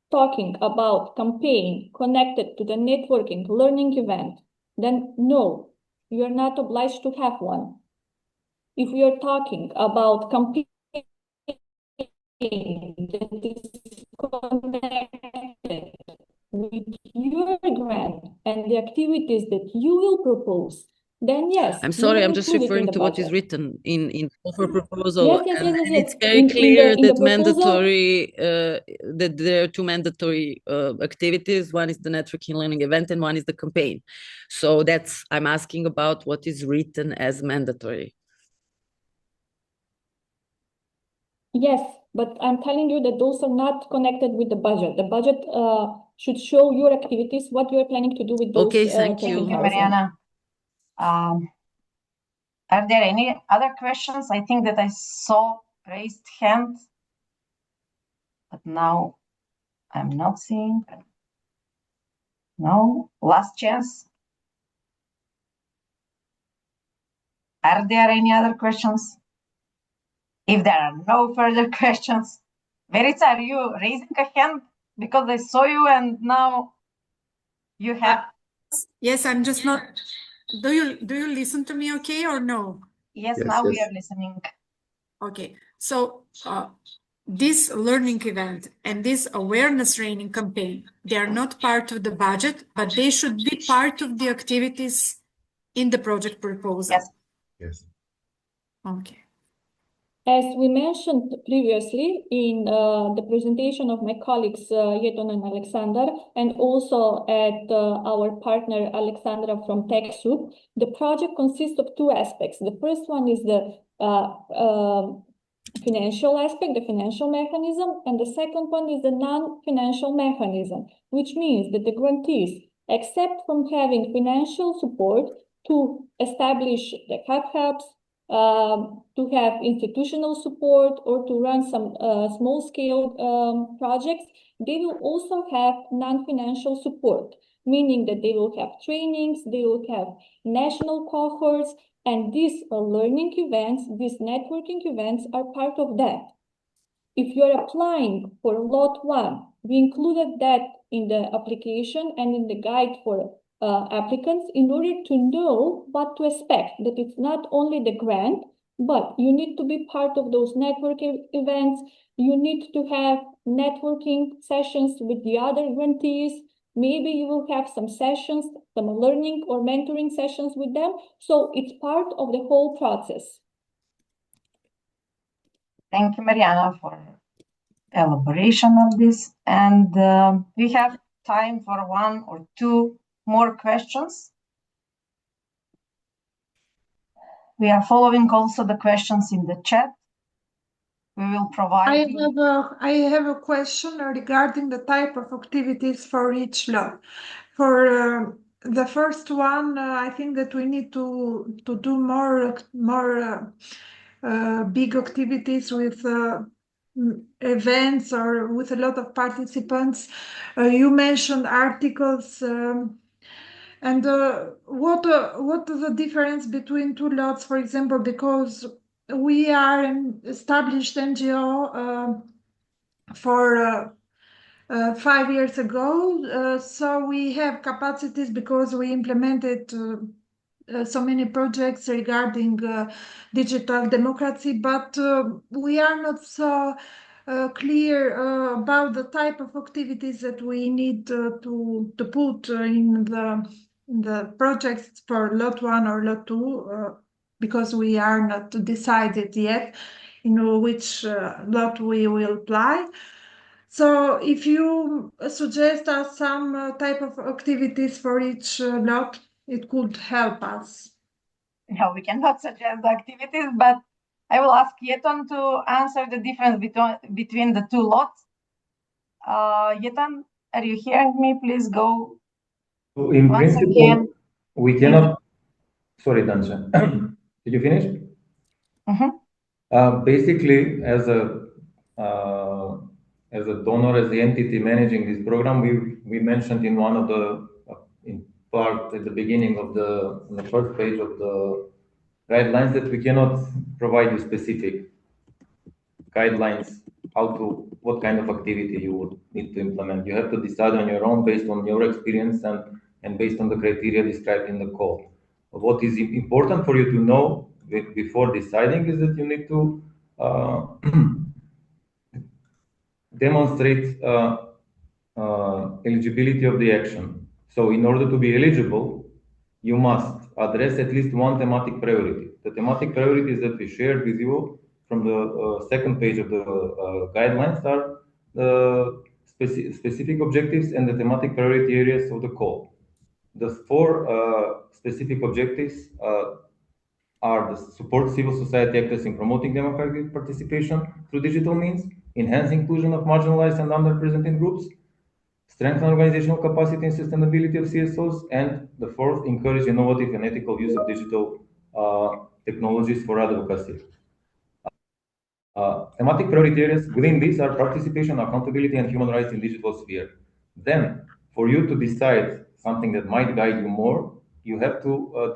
talking about campaign connected to the networking learning event, then no, you are not obliged to have one. If we are talking about campaign that is connected with your grant and the activities that you will propose, then yes, I'm sorry, I'm just include it in referring the to what is budget. written in offer proposal. Yes. And it's very In clear the that proposal, mandatory, that there are two mandatory activities. One is the networking learning event and one is the campaign. So that's, I'm asking about what is written as mandatory. yes, but I'm telling you that those are not connected with the budget. The budget should show your activities, what you are planning to do with those. Okay, thank you. Thank you, Mariana. Are there any other questions? I think that I saw raised hand, but now I'm not seeing. No, last chance. Are there any other questions? If there are no further questions, Verica, are you raising a hand? Because I saw you and now you have. Yes, I'm just not. Do you listen to me okay or no? Yes, Yes, now we yes. are listening. Okay, so this learning event and this awareness training campaign, they are not part of the budget, but they should be part of the activities in the project proposal. Yes. Yes. Okay. As we mentioned previously in the presentation of my colleagues Yeton and Alexander, and also at our partner Alexandra from TechSoup, the project consists of two aspects. The first one is the financial aspect, the financial mechanism, and the second one is the non-financial mechanism, which means that the grantees, except from having financial support to establish the hubs, to have institutional support or to run some small-scale projects, they will also have non-financial support, meaning that they will have trainings, they will have national cohorts, and these learning events, these networking events are part of that. If you're applying for Lot 1, we included that in the application and in the guide for applicants in order to know what to expect, that it's not only the grant, but you need to be part of those networking events. You need to have networking sessions with the other grantees. Maybe you will have some sessions, some learning or mentoring sessions with them. So it's part of the whole process. Thank you, Mariana, for elaboration of this. And we have time for one or two more questions. We are following also the questions in the chat. We will provide. I have a question regarding the type of activities for each lot. For the first one, I think that we need to do more big activities with events or with a lot of participants. You mentioned articles. And what is the difference between two lots, for example, because we are an established NGO for 5 years ago, so we have capacities because we implemented so many projects regarding digital democracy, but we are not so clear about the type of activities that we need to put in the projects for Lot 1 or Lot 2, because we are not decided yet in which lot we will apply. So if you suggest us some type of activities for each lot, it could help us. No, we cannot suggest the activities, but I will ask Yeton to answer the difference between the two lots. Yeton, are you hearing me? Please go. In principle, we cannot Sorry, Dansha. Did you finish? Mm-hmm. Basically, as a donor, as the entity managing this program, we mentioned in one of the in part at the beginning of on the first page of the guidelines that we cannot provide you specific guidelines what kind of activity you would need to implement. You have to decide on your own based on your experience and based on the criteria described in the call. What is important for you to know before deciding is that you need to demonstrate eligibility of the action. So in order to be eligible, you must address at least one thematic priority. The thematic priorities that we shared with you from the second page of the guidelines are the specific objectives and the thematic priority areas of the call. The four specific objectives are the support civil society actors in promoting democratic participation through digital means, enhance inclusion of marginalized and underrepresented groups, strengthen organizational capacity and sustainability of CSOs, and the fourth, encourage innovative and ethical use of digital technologies for advocacy. Thematic priority areas within these are participation, accountability, and human rights in digital sphere. Then, for you to decide something that might guide you more, you have to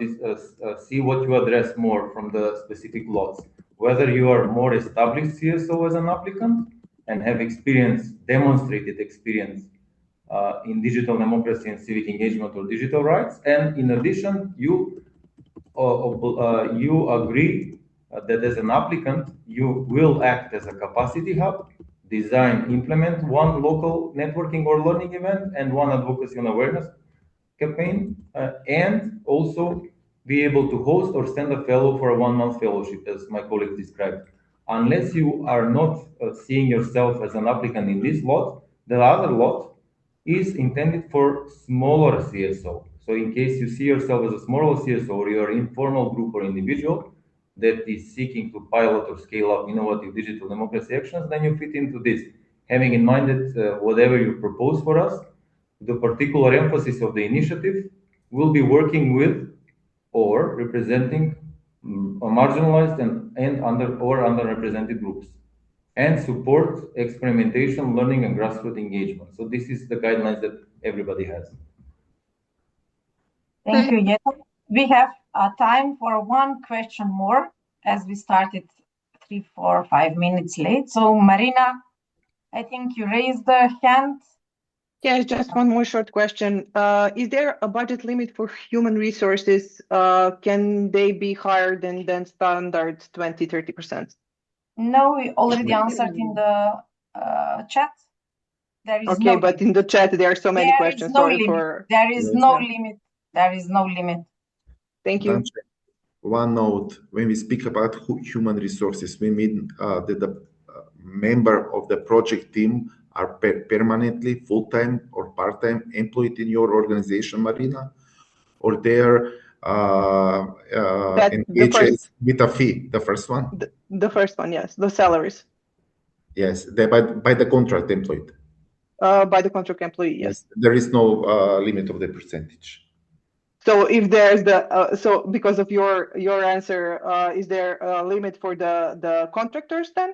see what you address more from the specific lots. Whether you are more established CSO as an applicant and have demonstrated experience in digital democracy and civic engagement or digital rights, and in addition, you agree that as an applicant, you will act as a capacity hub, design, implement one local networking or learning event and one advocacy and awareness campaign, and also be able to host or send a fellow for a 1-month fellowship, as my colleague described. Unless you are not seeing yourself as an applicant in this lot, the other lot is intended for smaller CSO. So in case you see yourself as a smaller CSO or you're an informal group or individual that is seeking to pilot or scale up innovative digital democracy actions, then you fit into this. Having in mind that whatever you propose for us, the particular emphasis of the initiative will be working with or representing marginalized and underrepresented groups, and support experimentation, learning, and grassroots engagement. So this is the guidelines that everybody has. Thank you, Yeto. We have time for one question more, as we started 3, 4, 5 minutes late. So Marina, I think you raised the hand. Yeah, just one more short question. Is there a budget limit for human resources? Can they be higher than standard 20-30%? No, we already answered in the chat. There is okay, but in the chat there are so many questions. There is no limit. There is no limit. Thank you. One note: when we speak about human resources, we mean that the member of the project team are permanently, full-time, or part-time employed in your organization, Marina, or they're engaged with a fee. The first one. The first one, yes, the salaries. Yes, by the contract employed. By the contract employee, yes. There is no limit of the percentage. So if there's so because of your answer, is there a limit for the contractors then?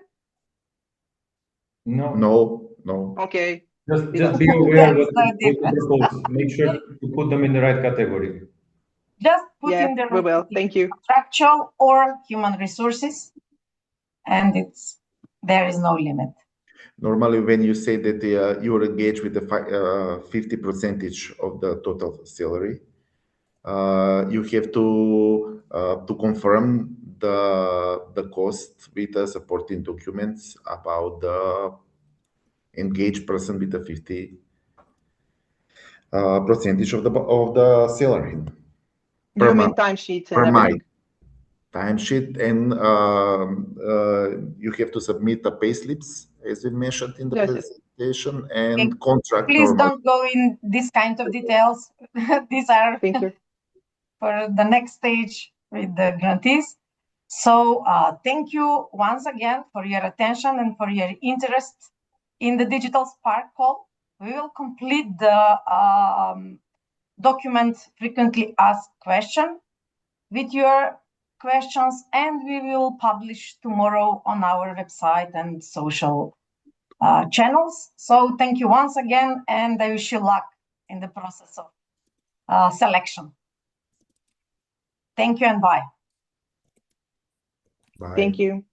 No. Okay. Just be aware what you propose. Make sure to put them in the right category. Just put in the we will. Thank you. Contractual or human resources, and there is no limit. Normally, when you say that you are engaged with the 50% of the total salary, you have to confirm the cost with the supporting documents about the engaged person with the 50% of the salary. You mean timesheets and everything? Timesheet, and you have to submit the payslips, as we mentioned in the presentation, and contract. Please don't go in this kind of details. These are for the next stage with the grantees. So thank you once again for your attention and for your interest in the Digital Spark call. We will complete the document frequently asked question with your questions, and we will publish tomorrow on our website and social channels. So thank you once again, and I wish you luck in the process of selection. Thank you and bye. Bye. Thank you.